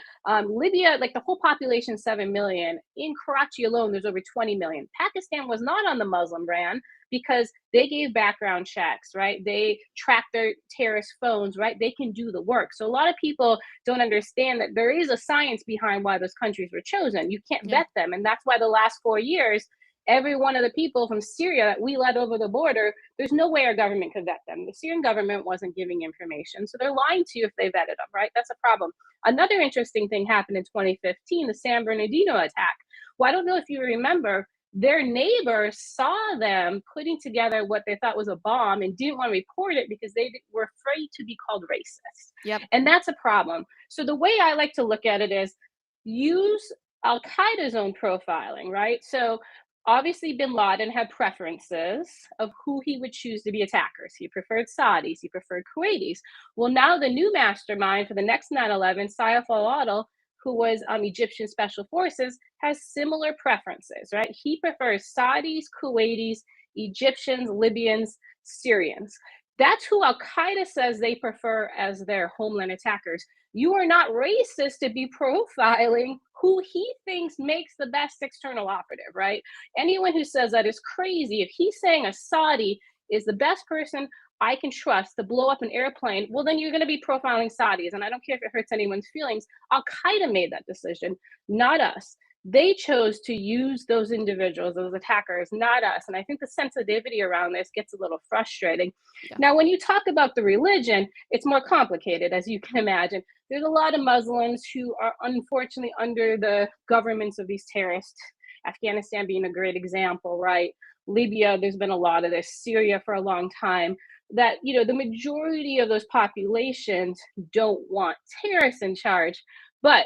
Speaker 2: Libya, like the whole population, 7 million. In Karachi alone, there's over 20 million. Pakistan was not on the Muslim ban because they gave background checks, right? They track their terrorist phones, right? They can do the work. So a lot of people don't understand that there is a science behind why those countries were chosen. You can't vet them. And that's why the last 4 years, every one of the people from Syria that we let over the border, there's no way our government could vet them. The Syrian government wasn't giving information. So they're lying to you if they vetted them, right? That's a problem. Another interesting thing happened in 2015, the San Bernardino attack. Well, I don't know if you remember, their neighbors saw them putting together what they thought was a bomb and didn't want to report it because they were afraid to be called racist.
Speaker 1: Yep.
Speaker 2: And that's a problem. So the way I like to look at it is use Al-Qaeda's own profiling, right? So obviously bin Laden had preferences of who he would choose to be attackers. He preferred Saudis, he preferred Kuwaitis. Well, now the new mastermind for the next 9/11, Saif al-Adil, who was Egyptian Special Forces, has similar preferences, right? He prefers Saudis, Kuwaitis, Egyptians, Libyans, Syrians. That's who Al-Qaeda says they prefer as their homeland attackers. You are not racist to be profiling who he thinks makes the best external operative, right? Anyone who says that is crazy. If he's saying a Saudi is the best person I can trust to blow up an airplane, well, then you're going to be profiling Saudis. And I don't care if it hurts anyone's feelings. Al-Qaeda made that decision, not us. They chose to use those individuals, those attackers, not us. And I think the sensitivity around this gets a little frustrating. Yeah. Now, when you talk about the religion, it's more complicated, as you can imagine. There's a lot of Muslims who are unfortunately under the governments of these terrorists, Afghanistan being a great example, right? Libya, there's been a lot of this, Syria for a long time, that, you know, the majority of those populations don't want terrorists in charge, but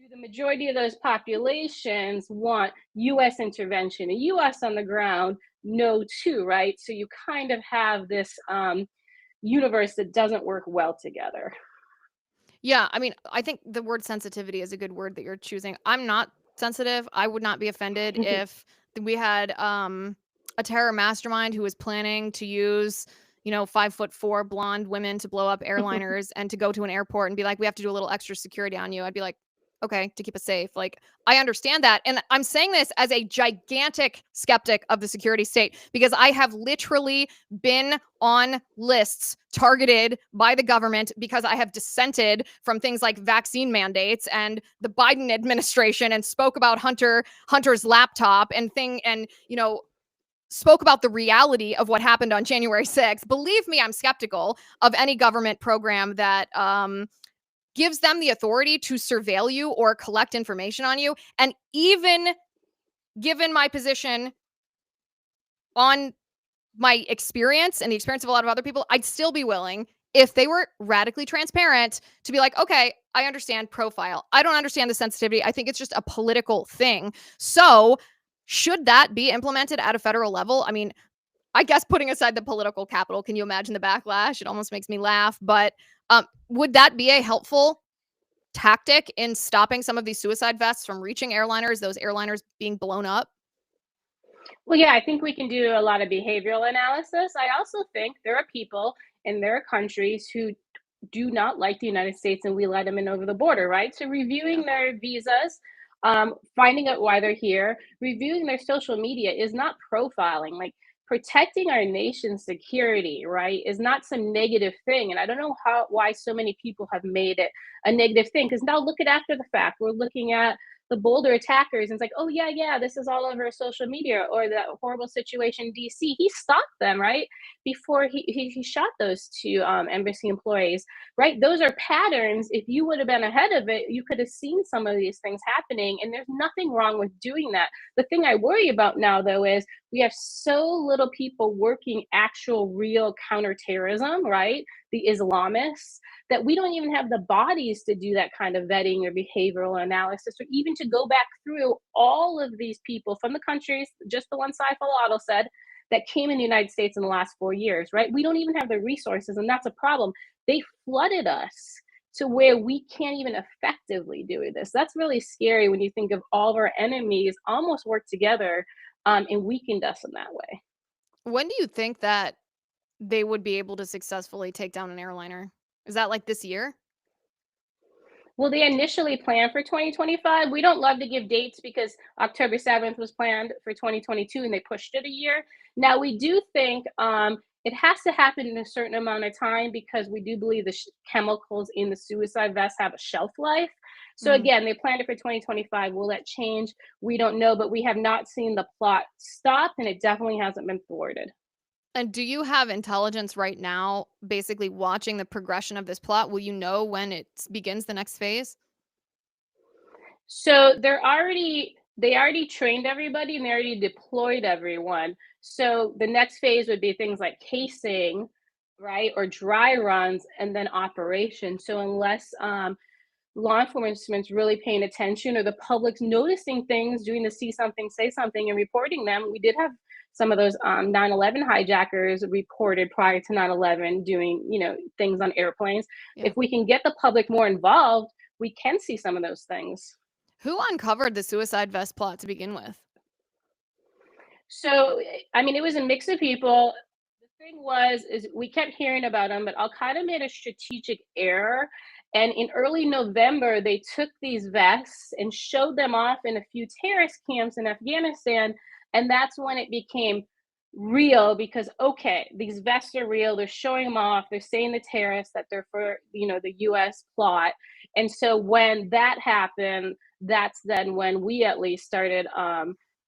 Speaker 2: the majority of those populations want U.S. intervention and U.S. on the ground, no too, right? So you kind of have this universe that doesn't work well together.
Speaker 1: Yeah, I mean, I think the word sensitivity is a good word that you're choosing. I'm not sensitive. I would not be offended if we had a terror mastermind who was planning to use, 5'4" blonde women to blow up airliners and to go to an airport and be like, we have to do a little extra security on you, I'd be like, okay, to keep us safe. Like, I understand that. And I'm saying this as a gigantic skeptic of the security state, because I have literally been on lists targeted by the government because I have dissented from things like vaccine mandates and the Biden administration, and spoke about Hunter's laptop and spoke about the reality of what happened on January 6th. Believe me, I'm skeptical of any government program that gives them the authority to surveil you or collect information on you. And even given my position on my experience and the experience of a lot of other people, I'd still be willing, if they were radically transparent, to be like, okay, I understand profile. I don't understand the sensitivity. I think it's just a political thing. So should that be implemented at a federal level? I mean, I guess putting aside the political capital, can you imagine the backlash? It almost makes me laugh. But would that be a helpful tactic in stopping some of these suicide vests from reaching airliners, those airliners being blown up?
Speaker 2: Well, yeah, I think we can do a lot of behavioral analysis. I also think there are people in their countries who do not like the United States and we let them in over the border, right? So reviewing their visas, finding out why they're here, reviewing their social media is not profiling. Like, protecting our nation's security, right, is not some negative thing. And I don't know why so many people have made it a negative thing. Because now look at after the fact, we're looking at the Boulder attackers, and it's like, oh yeah, this is all over social media, or that horrible situation in DC. He stopped them right before he shot those two embassy employees, right? Those are patterns. If you would have been ahead of it, you could have seen some of these things happening, and there's nothing wrong with doing that. The thing I worry about now, though, is we have so little people working actual real counterterrorism, right? The Islamists, that we don't even have the bodies to do that kind of vetting or behavioral analysis, or even to go back through all of these people from the countries, just the one Saiful Adil said, that came in the United States in the last 4 years, right? We don't even have the resources, and that's a problem. They flooded us to where we can't even effectively do this. That's really scary when you think of all of our enemies almost worked together and weakened us in that way.
Speaker 1: When do you think that they would be able to successfully take down an airliner? Is that like this year?
Speaker 2: Well, they initially planned for 2025. We don't love to give dates because October 7th was planned for 2022 and they pushed it a year. Now, we do think it has to happen in a certain amount of time because we do believe the chemicals in the suicide vests have a shelf life. So, again, they planned it for 2025. Will that change? We don't know, but we have not seen the plot stop, and it definitely hasn't been thwarted.
Speaker 1: And do you have intelligence right now, basically watching the progression of this plot? Will you know when it begins the next phase?
Speaker 2: So they already trained everybody and they already deployed everyone. So the next phase would be things like casing, right, or dry runs, and then operation. So unless law enforcement's really paying attention or the public's noticing things, doing the see something, say something, and reporting them, we did have some of those 9/11 hijackers reported prior to 9/11 doing things on airplanes.
Speaker 1: Yeah.
Speaker 2: If we can get the public more involved, we can see some of those things.
Speaker 1: Who uncovered the suicide vest plot to begin with?
Speaker 2: So, I mean, it was a mix of people. The thing was, is we kept hearing about them, but Al Qaeda made a strategic error. And in early November, they took these vests and showed them off in a few terrorist camps in Afghanistan. And that's when it became real because, okay, these vests are real. They're showing them off. They're saying the terrorists that they're for, the US plot. And so when that happened, that's then when we at least started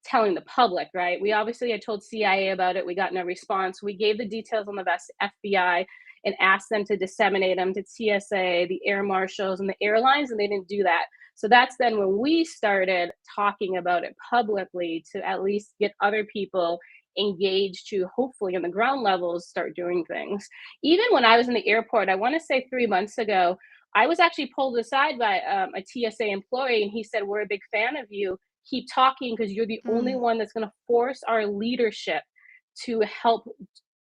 Speaker 2: telling the public, right? We obviously had told CIA about it. We got no response. We gave the details on the vest to FBI and asked them to disseminate them to TSA, the air marshals, and the airlines, and they didn't do that. So that's then when we started talking about it publicly to at least get other people engaged to hopefully on the ground levels start doing things. Even when I was in the airport, I want to say 3 months ago, I was actually pulled aside by a TSA employee, and he said, "We're a big fan of you. Keep talking because you're the only one that's going to force our leadership to help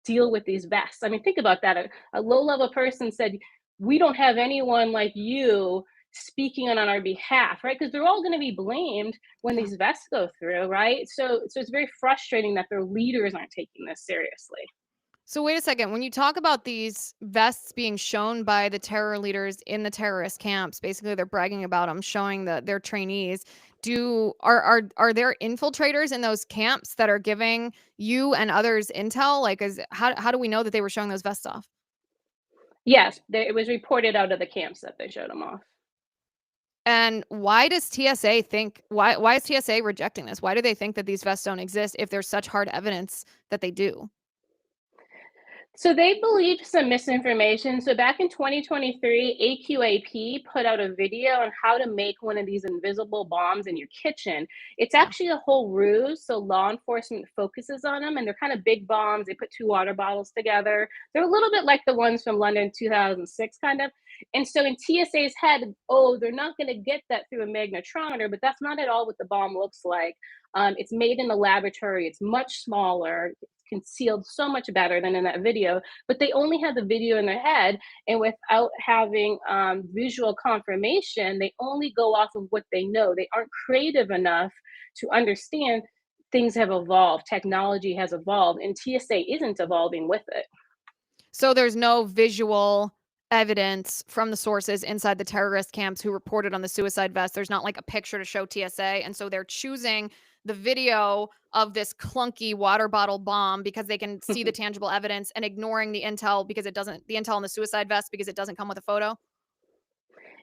Speaker 2: deal with these vests." I mean, think about that. A low-level person said, "We don't have anyone like you speaking on our behalf," right? Because they're all going to be blamed when
Speaker 1: Yeah.
Speaker 2: these vests go through, right? So it's very frustrating that their leaders aren't taking this seriously.
Speaker 1: So wait a second. When you talk about these vests being shown by the terror leaders in the terrorist camps, basically they're bragging about them, showing their trainees. Are there infiltrators in those camps that are giving you and others intel? Like, how do we know that they were showing those vests off?
Speaker 2: Yes, it was reported out of the camps that they showed them off.
Speaker 1: And why does TSA think why is TSA rejecting this? Why do they think that these vests don't exist if there's such hard evidence that they do?
Speaker 2: So they believed some misinformation. So back in 2023, AQAP put out a video on how to make one of these invisible bombs in your kitchen. It's
Speaker 1: Yeah.
Speaker 2: actually a whole ruse. So law enforcement focuses on them, and they're kind of big bombs. They put two water bottles together. They're a little bit like the ones from London 2006, kind of. And so in TSA's head, oh, they're not going to get that through a magnetometer, but that's not at all what the bomb looks like. It's made in the laboratory. It's much smaller, concealed so much better than in that video, but they only had the video in their head, and without having visual confirmation, they only go off of what they know. They aren't creative enough to understand things have evolved, technology has evolved, and TSA isn't evolving with it.
Speaker 1: So there's no visual evidence from the sources inside the terrorist camps who reported on the suicide vest. There's not like a picture to show TSA. And so they're choosing the video of this clunky water bottle bomb because they can see the tangible evidence and ignoring the intel because the intel on the suicide vest because it doesn't come with a photo.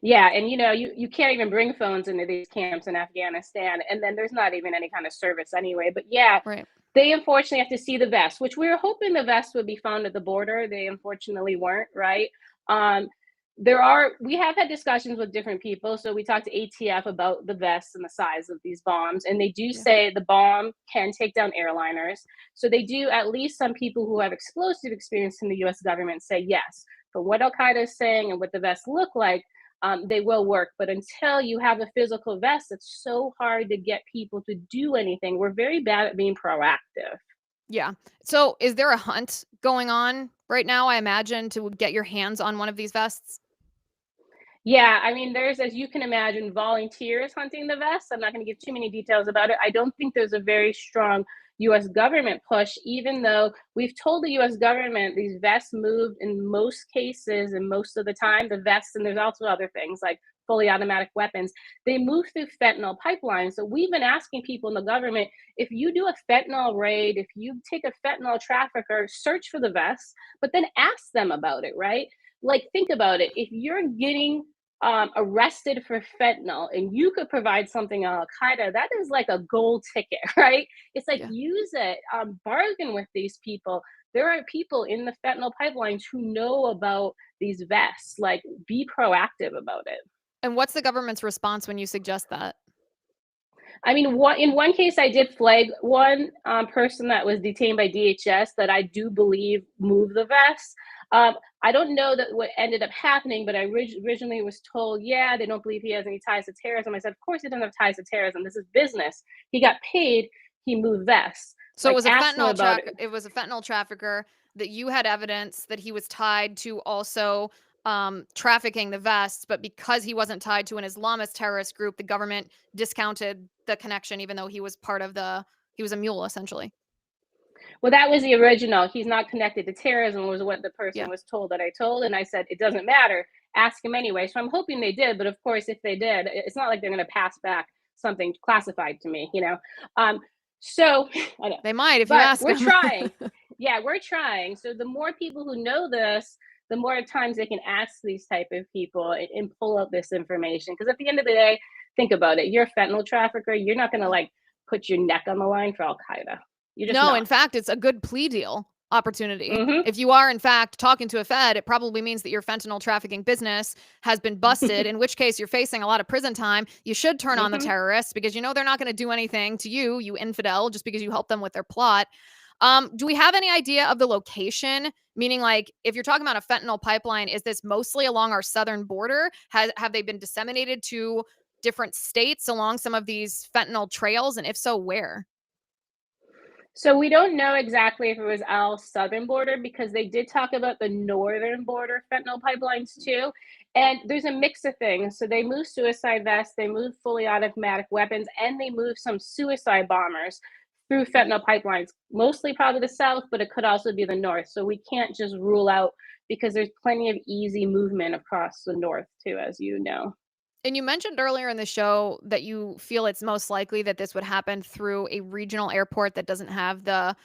Speaker 2: Yeah, and you can't even bring phones into these camps in Afghanistan, and then there's not even any kind of service anyway. But yeah,
Speaker 1: Right.
Speaker 2: they unfortunately have to see the vest, which we were hoping the vest would be found at the border. They unfortunately weren't, right? Um, we have had discussions with different people. So we talked to ATF about the vests and the size of these bombs, and they do
Speaker 1: Yeah.
Speaker 2: say the bomb can take down airliners. So they do, at least some people who have explosive experience in the US government say yes. But what Al Qaeda is saying and what the vests look like, they will work. But until you have a physical vest, it's so hard to get people to do anything. We're very bad at being proactive.
Speaker 1: Yeah. So is there a hunt going on right now, I imagine, to get your hands on one of these vests?
Speaker 2: Yeah, I mean, there's, as you can imagine, volunteers hunting the vests. I'm not going to give too many details about it. I don't think there's a very strong US government push, even though we've told the US government these vests moved in most cases and most of the time, the vests, and there's also other things like fully automatic weapons, they move through fentanyl pipelines. So we've been asking people in the government, if you do a fentanyl raid, if you take a fentanyl trafficker, search for the vests, but then ask them about it, right? Like, think about it. If you're getting arrested for fentanyl and you could provide something on Al Qaeda, that is like a gold ticket, right? It's like,
Speaker 1: Yeah.
Speaker 2: use it, bargain with these people. There are people in the fentanyl pipelines who know about these vests. Like, be proactive about it.
Speaker 1: And what's the government's response when you suggest that?
Speaker 2: I mean, in one case, I did flag one person that was detained by DHS that I do believe moved the vest. I don't know that what ended up happening, but I originally was told, yeah, they don't believe he has any ties to terrorism. I said, of course he doesn't have ties to terrorism. This is business. He got paid. He moved vests.
Speaker 1: So
Speaker 2: Like, ask him about it.
Speaker 1: it was a fentanyl trafficker that you had evidence that he was tied to also trafficking the vests, but because he wasn't tied to an Islamist terrorist group, the government discounted the connection, even though he was he was a mule essentially.
Speaker 2: Well, that was the original. He's not connected to terrorism, was what the person
Speaker 1: Yeah.
Speaker 2: was told that I told. And I said, it doesn't matter. Ask him anyway. So I'm hoping they did. But of course, if they did, it's not like they're going to pass back something classified to me, So I know.
Speaker 1: They might if you
Speaker 2: But
Speaker 1: ask
Speaker 2: we're
Speaker 1: them.
Speaker 2: trying. Yeah, we're trying. So the more people who know this, the more times they can ask these type of people and pull up this information. Because at the end of the day, think about it. You're a fentanyl trafficker. You're not going to like put your neck on the line for Al Qaeda. You're just
Speaker 1: No,
Speaker 2: not.
Speaker 1: in fact, it's a good plea deal opportunity.
Speaker 2: Mhm.
Speaker 1: If you are, in fact, talking to a Fed, it probably means that your fentanyl trafficking business has been busted, in which case you're facing a lot of prison time. You should turn on the
Speaker 2: Mhm.
Speaker 1: terrorists because you know they're not going to do anything to you, you infidel, just because you help them with their plot. Do we have any idea of the location? Meaning, like, if you're talking about a fentanyl pipeline, is this mostly along our southern border? Have they been disseminated to different states along some of these fentanyl trails? And if so, where?
Speaker 2: So we don't know exactly if it was Al's southern border because they did talk about the northern border fentanyl pipelines too. And there's a mix of things. So they move suicide vests, they move fully automatic weapons, and they move some suicide bombers through fentanyl pipelines, mostly probably the south, but it could also be the north. So we can't just rule out, because there's plenty of easy movement across the north too, as you know.
Speaker 1: And you mentioned earlier in the show that you feel it's most likely that this would happen through a regional airport that doesn't have the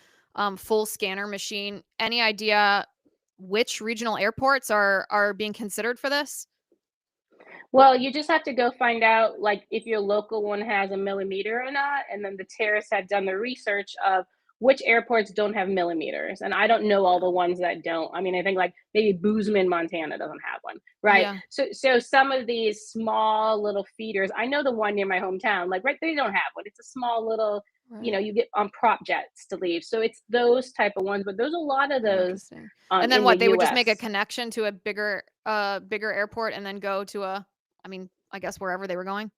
Speaker 1: full scanner machine. Any idea which regional airports are being considered for this?
Speaker 2: Well, you just have to go find out, like, if your local one has a millimeter or not, and then the terrorists had done the research of which airports don't have millimeters, and I don't know all the ones that don't. I mean, I think, like, maybe Boozman, Montana doesn't have one, right?
Speaker 1: Yeah.
Speaker 2: So some of these small little feeders, I know the one near my hometown, like, right, they don't have one. It's a small little,
Speaker 1: Right.
Speaker 2: you get on prop jets to leave. So it's those type of ones, but there's a lot of
Speaker 1: Oh,
Speaker 2: those
Speaker 1: interesting. And then
Speaker 2: in the
Speaker 1: what? They would just make a
Speaker 2: US.
Speaker 1: connection to a bigger airport and then go to I mean, I guess wherever they were going.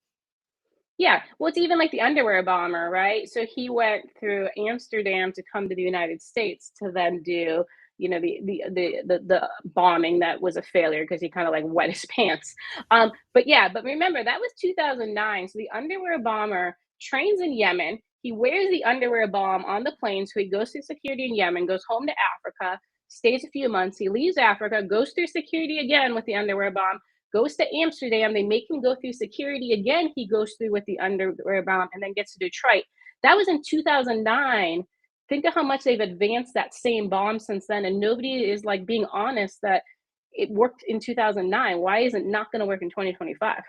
Speaker 2: Yeah, well, it's even like the underwear bomber, right? So he went through Amsterdam to come to the United States to then do, the bombing that was a failure because he kind of like wet his pants. But yeah, but remember that was 2009. So the underwear bomber trains in Yemen. He wears the underwear bomb on the plane, so he goes through security in Yemen, goes home to Africa, stays a few months. He leaves Africa, goes through security again with the underwear bomb, goes to Amsterdam. They make him go through security again. He goes through with the underwear bomb and then gets to Detroit. That was in 2009. Think of how much they've advanced that same bomb since then. And nobody is like being honest that it worked in 2009. Why is it not going to work in 2025?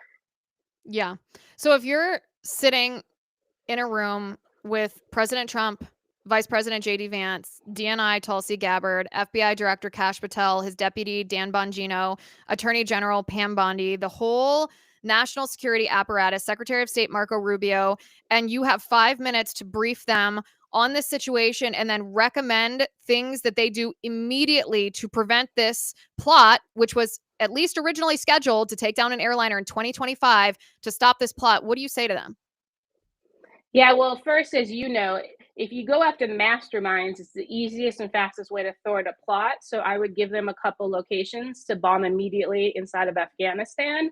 Speaker 1: Yeah. So if you're sitting in a room with President Trump, Vice President J.D. Vance, DNI Tulsi Gabbard, FBI Director Kash Patel, his deputy Dan Bongino, Attorney General Pam Bondi, the whole national security apparatus, Secretary of State Marco Rubio, and you have 5 minutes to brief them on this situation and then recommend things that they do immediately to prevent this plot, which was at least originally scheduled to take down an airliner in 2025, to stop this plot. What do you say to them?
Speaker 2: Yeah, well, first, as you know, if you go after masterminds, it's the easiest and fastest way to thwart a plot. So I would give them a couple locations to bomb immediately inside of Afghanistan.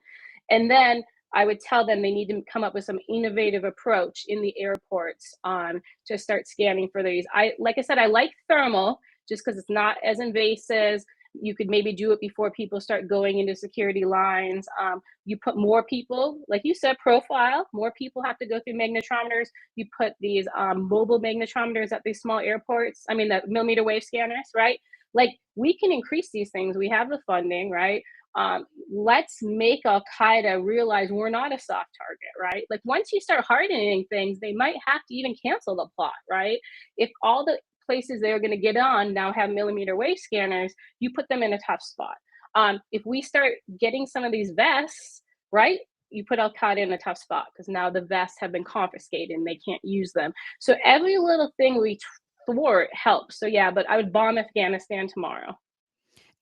Speaker 2: And then I would tell them they need to come up with some innovative approach in the airports to start scanning for these. Like I said, I like thermal just because it's not as invasive. You could maybe do it before people start going into security lines. You put more people, like you said, profile. More people have to go through magnetometers. You put these mobile magnetometers at these small airports. I mean, the millimeter wave scanners, right? Like we can increase these things. We have the funding, right? Let's make Al Qaeda realize we're not a soft target, right? Like once you start hardening things, they might have to even cancel the plot, right? If all the places they're going to get on now have millimeter wave scanners, you put them in a tough spot. If we start getting some of these vests, right, you put Al Qaeda in a tough spot because now the vests have been confiscated and they can't use them. So every little thing we thwart helps. So yeah, but I would bomb Afghanistan tomorrow.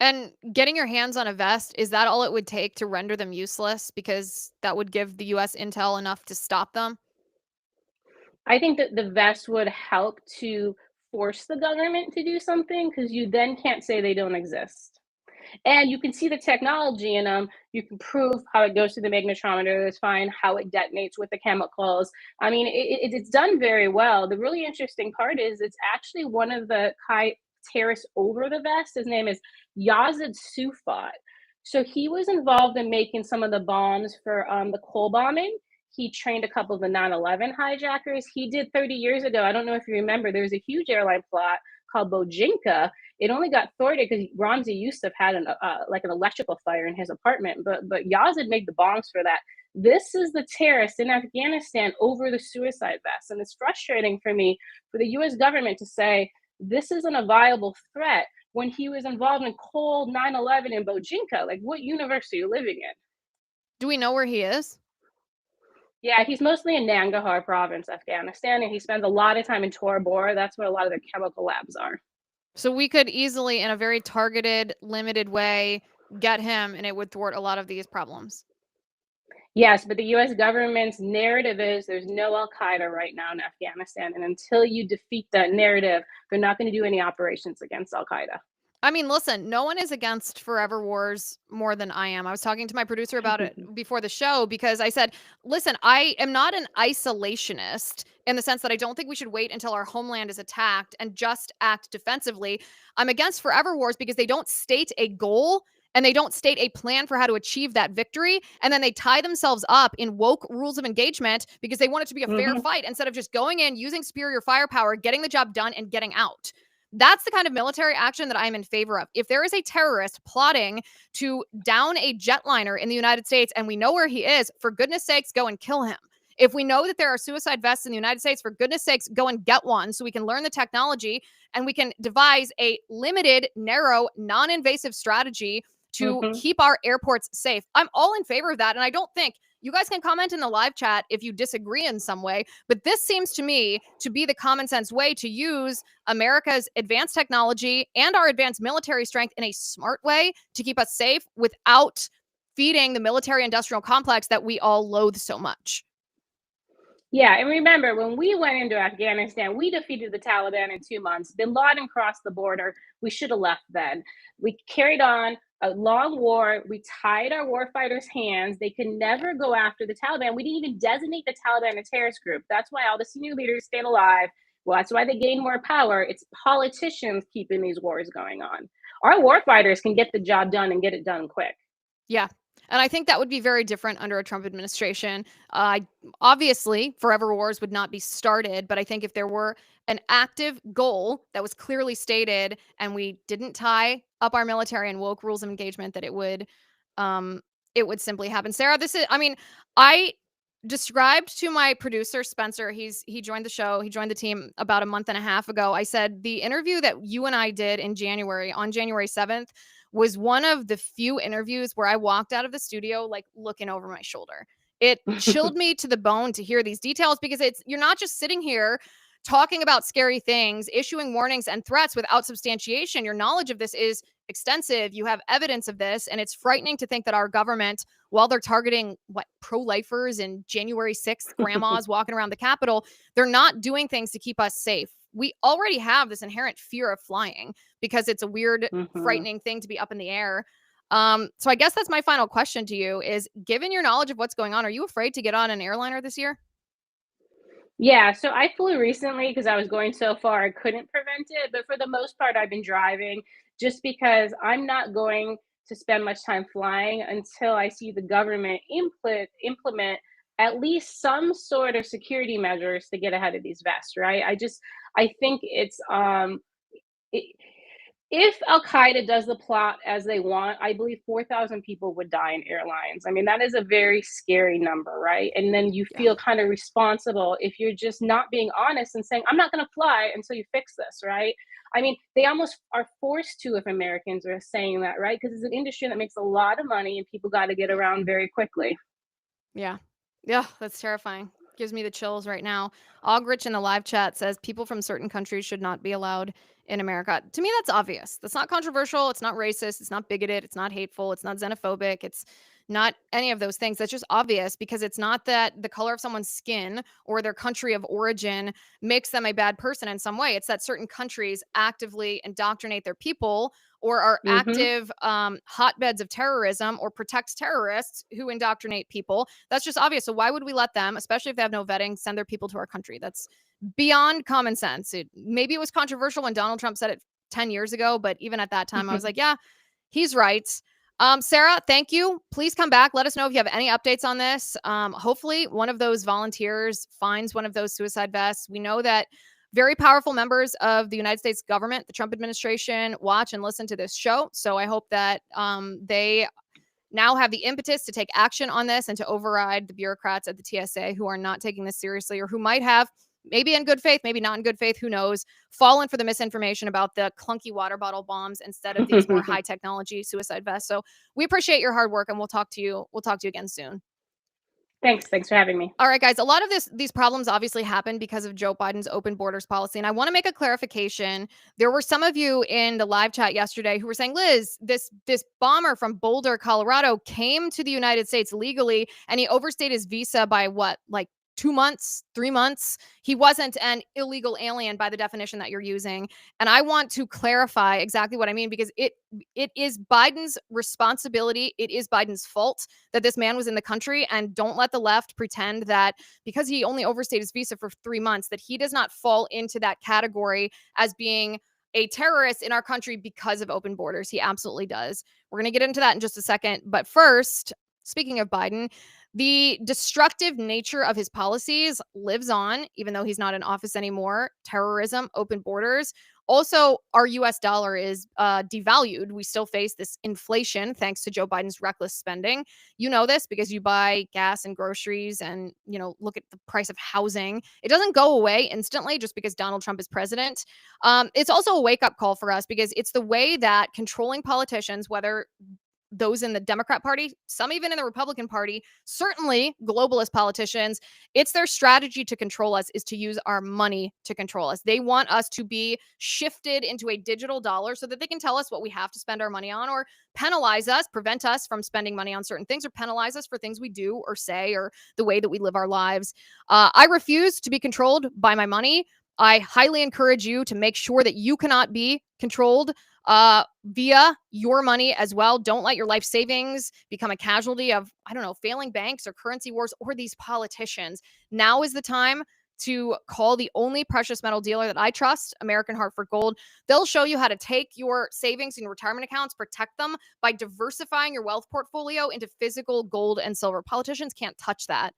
Speaker 1: And getting your hands on a vest, is that all it would take to render them useless? Because that would give the US intel enough to stop them?
Speaker 2: I think that the vest would help to force the government to do something because you then can't say they don't exist. And you can see the technology in them. You can prove how it goes through the magnetometer. It's fine. How it detonates with the chemicals. I mean, it's done very well. The really interesting part is it's actually one of the terrorists over the vest. His name is Yazid Sufat. So he was involved in making some of the bombs for the Cole bombing. He trained a couple of the 9/11 hijackers. He did 30 years ago. I don't know if you remember, there was a huge airline plot called Bojinka. It only got thwarted because Ramzi Youssef had like an electrical fire in his apartment, but Yazid made the bombs for that. This is the terrorist in Afghanistan over the suicide vest, and it's frustrating for me for the U.S. government to say this isn't a viable threat when he was involved in cold 9/11 in Bojinka. Like, what universe are you living in?
Speaker 1: Do we know where he is?
Speaker 2: Yeah, he's mostly in Nangarhar province, Afghanistan, and he spends a lot of time in Tora Bora. That's where a lot of the chemical labs are.
Speaker 1: So we could easily, in a very targeted, limited way, get him, and it would thwart a lot of these problems.
Speaker 2: Yes, but the US government's narrative is there's no Al Qaeda right now in Afghanistan. And until you defeat that narrative, they're not going to do any operations against Al Qaeda.
Speaker 1: I mean, listen, no one is against forever wars more than I am. I was talking to my producer about it before the show because I said, listen, I am not an isolationist in the sense that I don't think we should wait until our homeland is attacked and just act defensively. I'm against forever wars because they don't state a goal and they don't state a plan for how to achieve that victory. And then they tie themselves up in woke rules of engagement because they want it to be a fair fight instead of just going in, using superior firepower, getting the job done, and getting out. That's the kind of military action that I'm in favor of. If there is a terrorist plotting to down a jetliner in the United States and we know where he is, for goodness sakes, go and kill him. If we know that there are suicide vests in the United States, for goodness sakes, go and get one so we can learn the technology and we can devise a limited, narrow, non-invasive strategy to keep our airports safe. I'm all in favor of that. And I don't think you guys can comment in the live chat if you disagree in some way, but this seems to me to be the common sense way to use America's advanced technology and our advanced military strength in a smart way to keep us safe without feeding the military industrial complex that we all loathe so much.
Speaker 2: Yeah, and remember, when we went into Afghanistan, we defeated the Taliban in 2 months. Bin Laden crossed the border. We should have left then. We carried on a long war. We tied our warfighters' hands. They could never go after the Taliban. We didn't even designate the Taliban a terrorist group. That's why all the senior leaders stayed alive. Well, that's why they gained more power. It's politicians keeping these wars going on. Our warfighters can get the job done and get it done quick.
Speaker 1: Yeah. And I think that would be very different under a Trump administration. Obviously, forever wars would not be started, but I think if there were an active goal that was clearly stated and we didn't tie up our military and woke rules of engagement, that it would simply happen. Sarah, I described to my producer, Spencer, he joined the show, he joined the team about a month and a half ago. I said, the interview that you and I did in January, on January 7th, was one of the few interviews where I walked out of the studio like looking over my shoulder. It chilled me to the bone to hear these details because you're not just sitting here talking about scary things, issuing warnings and threats without substantiation. Your knowledge of this is extensive. You have evidence of this, and it's frightening to think that our government, while they're targeting pro-lifers and January 6th grandmas walking around the Capitol, they're not doing things to keep us safe. We already have this inherent fear of flying because it's a weird, frightening thing to be up in the air. So I guess that's my final question to you is, given your knowledge of what's going on, are you afraid to get on an airliner this year?
Speaker 2: Yeah, so I flew recently because I was going so far I couldn't prevent it. But for the most part, I've been driving just because I'm not going to spend much time flying until I see the government implement at least some sort of security measures to get ahead of these vests, right? I think if Al-Qaeda does the plot as they want, I believe 4,000 people would die in airlines. I mean, that is a very scary number, right? And then you feel kind of responsible if you're just not being honest and saying, I'm not going to fly until you fix this, right? I mean, they almost are forced to if Americans are saying that, right? Because it's an industry that makes a lot of money and people got to get around very quickly.
Speaker 1: Yeah. Yeah, that's terrifying. Gives me the chills right now. Ogrich in the live chat says people from certain countries should not be allowed in America. To me, that's obvious. That's not controversial. It's not racist. It's not bigoted. It's not hateful. It's not xenophobic. It's not any of those things. That's just obvious because it's not that the color of someone's skin or their country of origin makes them a bad person in some way. It's that certain countries actively indoctrinate their people or are active hotbeds of terrorism or protect terrorists who indoctrinate people. That's just obvious. So why would we let them, especially if they have no vetting, send their people to our country? That's beyond common sense. Maybe it was controversial when Donald Trump said it 10 years ago, but even at that time, I was like, yeah, he's right. Sarah, thank you. Please come back. Let us know if you have any updates on this. Hopefully one of those volunteers finds one of those suicide vests. We know that very powerful members of the United States government, the Trump administration, watch and listen to this show. So I hope that they now have the impetus to take action on this and to override the bureaucrats at the TSA who are not taking this seriously or who might have, maybe in good faith, maybe not in good faith, who knows, fallen for the misinformation about the clunky water bottle bombs instead of these more high technology suicide vests. So we appreciate your hard work and we'll talk to you again soon.
Speaker 2: Thanks for having me.
Speaker 1: All right, guys. A lot of these problems obviously happen because of Joe Biden's open borders policy. And I want to make a clarification. There were some of you in the live chat yesterday who were saying, Liz, this bomber from Boulder, Colorado came to the United States legally and he overstayed his visa by 2 months, 3 months. He wasn't an illegal alien by the definition that you're using. And I want to clarify exactly what I mean, because it is Biden's responsibility. It is Biden's fault that this man was in the country. And don't let the left pretend that because he only overstayed his visa for 3 months, that he does not fall into that category as being a terrorist in our country because of open borders. He absolutely does. We're going to get into that in just a second. But first, speaking of Biden, the destructive nature of his policies lives on, even though he's not in office anymore. Terrorism, open borders. Also, our US dollar is devalued. We still face this inflation thanks to Joe Biden's reckless spending. You know this because you buy gas and groceries and, look at the price of housing. It doesn't go away instantly just because Donald Trump is president. It's also a wake-up call for us because it's the way that controlling politicians, whether those in the Democrat Party, some even in the Republican Party, certainly globalist politicians, it's their strategy to control us is to use our money to control us. They want us to be shifted into a digital dollar so that they can tell us what we have to spend our money on, or penalize us, prevent us from spending money on certain things, or penalize us for things we do or say or the way that we live our lives. I refuse to be controlled by my money. I highly encourage you to make sure that you cannot be controlled via your money as well. Don't let your life savings become a casualty of, failing banks or currency wars or these politicians. Now is the time to call the only precious metal dealer that I trust, American Hartford Gold. They'll show you how to take your savings and retirement accounts, protect them by diversifying your wealth portfolio into physical gold and silver. Politicians can't touch that.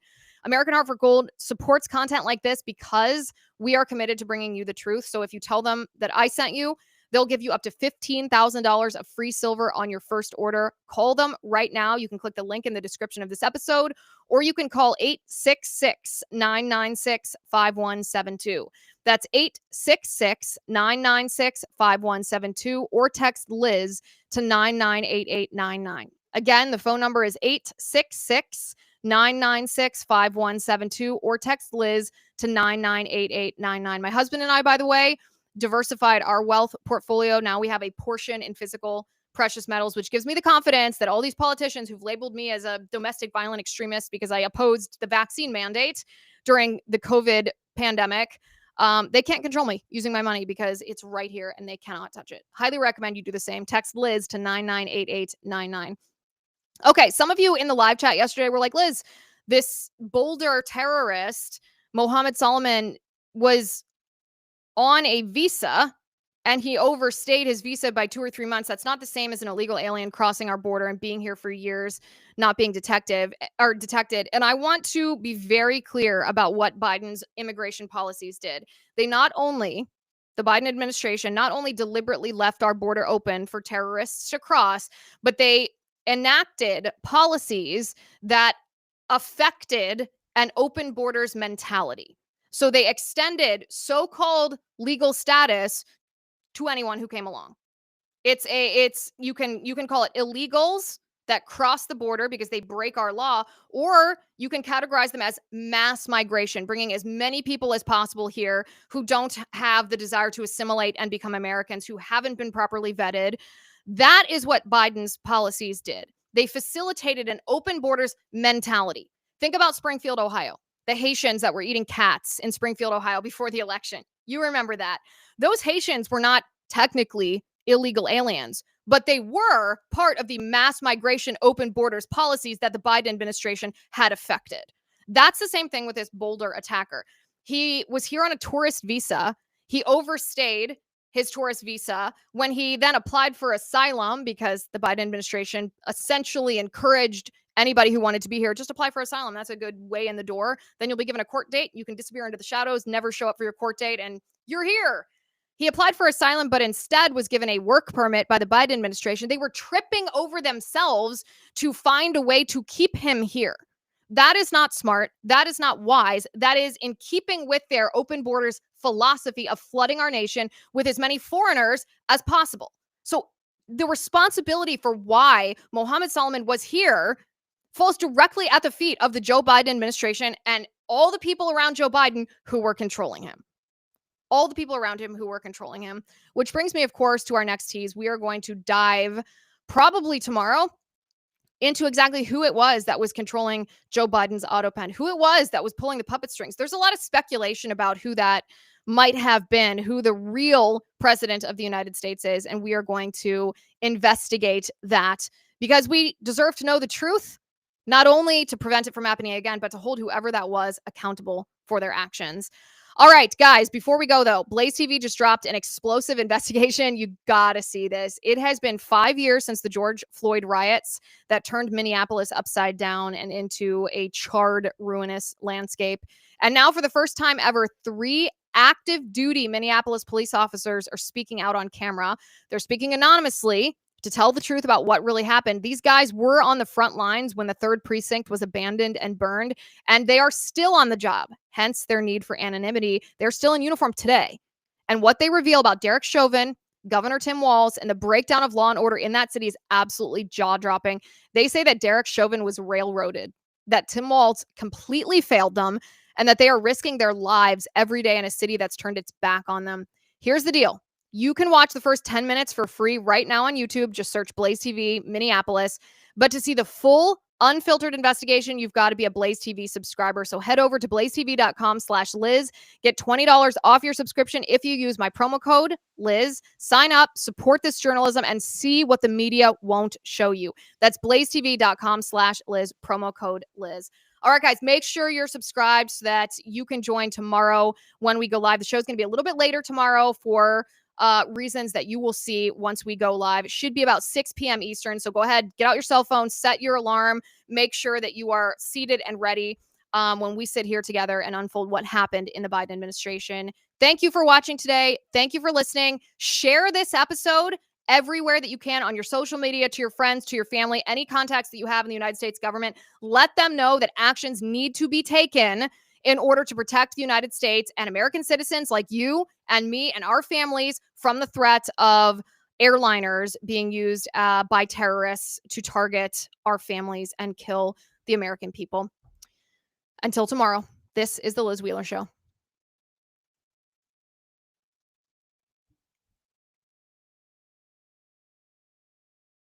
Speaker 1: American Hartford Gold supports content like this because we are committed to bringing you the truth. So if you tell them that I sent you, they'll give you up to $15,000 of free silver on your first order. Call them right now. You can click the link in the description of this episode, or you can call 866-996-5172. That's 866-996-5172, or text Liz to 998899. Again, the phone number is 866-996-5172, or text Liz to 998899. My husband and I, by the way, diversified our wealth portfolio. Now we have a portion in physical precious metals, which gives me the confidence that all these politicians who've labeled me as a domestic violent extremist because I opposed the vaccine mandate during the COVID pandemic, they can't control me using my money because it's right here and they cannot touch it. Highly recommend you do the same. Text Liz to 998899. Okay, some of you in the live chat yesterday were like, Liz, this Boulder terrorist, Mohamed Sabry, was on a visa and he overstayed his visa by 2 or 3 months. That's not the same as an illegal alien crossing our border and being here for years, not being detected. And I want to be very clear about what Biden's immigration policies did. The Biden administration not only deliberately left our border open for terrorists to cross, but they enacted policies that affected an open borders mentality. So they extended so-called legal status to anyone who came along. You can call it illegals that cross the border because they break our law, or you can categorize them as mass migration, bringing as many people as possible here who don't have the desire to assimilate and become Americans, who haven't been properly vetted. That is what Biden's policies did. They facilitated an open borders mentality. Think about Springfield, Ohio. The Haitians that were eating cats in Springfield, Ohio before the election. You remember that. Those Haitians were not technically illegal aliens, but they were part of the mass migration open borders policies that the Biden administration had effected. That's the same thing with this Boulder attacker. He was here on a tourist visa. He overstayed his tourist visa when he then applied for asylum because the Biden administration essentially encouraged anybody who wanted to be here, just apply for asylum. That's a good way in the door. Then you'll be given a court date. You can disappear into the shadows, never show up for your court date, and you're here. He applied for asylum, but instead was given a work permit by the Biden administration. They were tripping over themselves to find a way to keep him here. That is not smart. That is not wise. That is in keeping with their open borders philosophy of flooding our nation with as many foreigners as possible. So the responsibility for why Mohamed Sabry was here falls directly at the feet of the Joe Biden administration and all the people around Joe Biden who were controlling him. All the people around him who were controlling him, which brings me, of course, to our next tease. We are going to dive probably tomorrow into exactly who it was that was controlling Joe Biden's auto pen, who it was that was pulling the puppet strings. There's a lot of speculation about who that might have been, who the real president of the United States is, and we are going to investigate that because we deserve to know the truth, not only to prevent it from happening again, but to hold whoever that was accountable for their actions. All right, guys, before we go, though, Blaze TV just dropped an explosive investigation. You got to see this. It has been 5 years since the George Floyd riots that turned Minneapolis upside down and into a charred, ruinous landscape. And now, for the first time ever, 3 active duty Minneapolis police officers are speaking out on camera. They're speaking anonymously to tell the truth about what really happened. These guys were on the front lines when the 3rd precinct was abandoned and burned, and they are still on the job, hence their need for anonymity. They're still in uniform today. And what they reveal about Derek Chauvin, Governor Tim Walz, and the breakdown of law and order in that city is absolutely jaw-dropping. They say that Derek Chauvin was railroaded, that Tim Walz completely failed them, and that they are risking their lives every day in a city that's turned its back on them. Here's the deal. You can watch the first 10 minutes for free right now on YouTube. Just search Blaze TV Minneapolis. But to see the full unfiltered investigation, you've got to be a Blaze TV subscriber. So head over to blazetv.com/Liz. Get $20 off your subscription if you use my promo code Liz. Sign up, support this journalism, and see what the media won't show you. That's blazetv.com/Liz, promo code Liz. All right, guys, make sure you're subscribed so that you can join tomorrow when we go live. The show's going to be a little bit later tomorrow for reasons that you will see once we go live. It should be about 6 p.m. Eastern. So go ahead, get out your cell phone, set your alarm, make sure that you are seated and ready when we sit here together and unfold what happened in the Biden administration. Thank you for watching today. Thank you for listening. Share this episode everywhere that you can on your social media, to your friends, to your family, any contacts that you have in the United States government. Let them know that actions need to be taken in order to protect the United States and American citizens like you and me and our families from the threat of airliners being used by terrorists to target our families and kill the American people. Until tomorrow, this is The Liz Wheeler Show.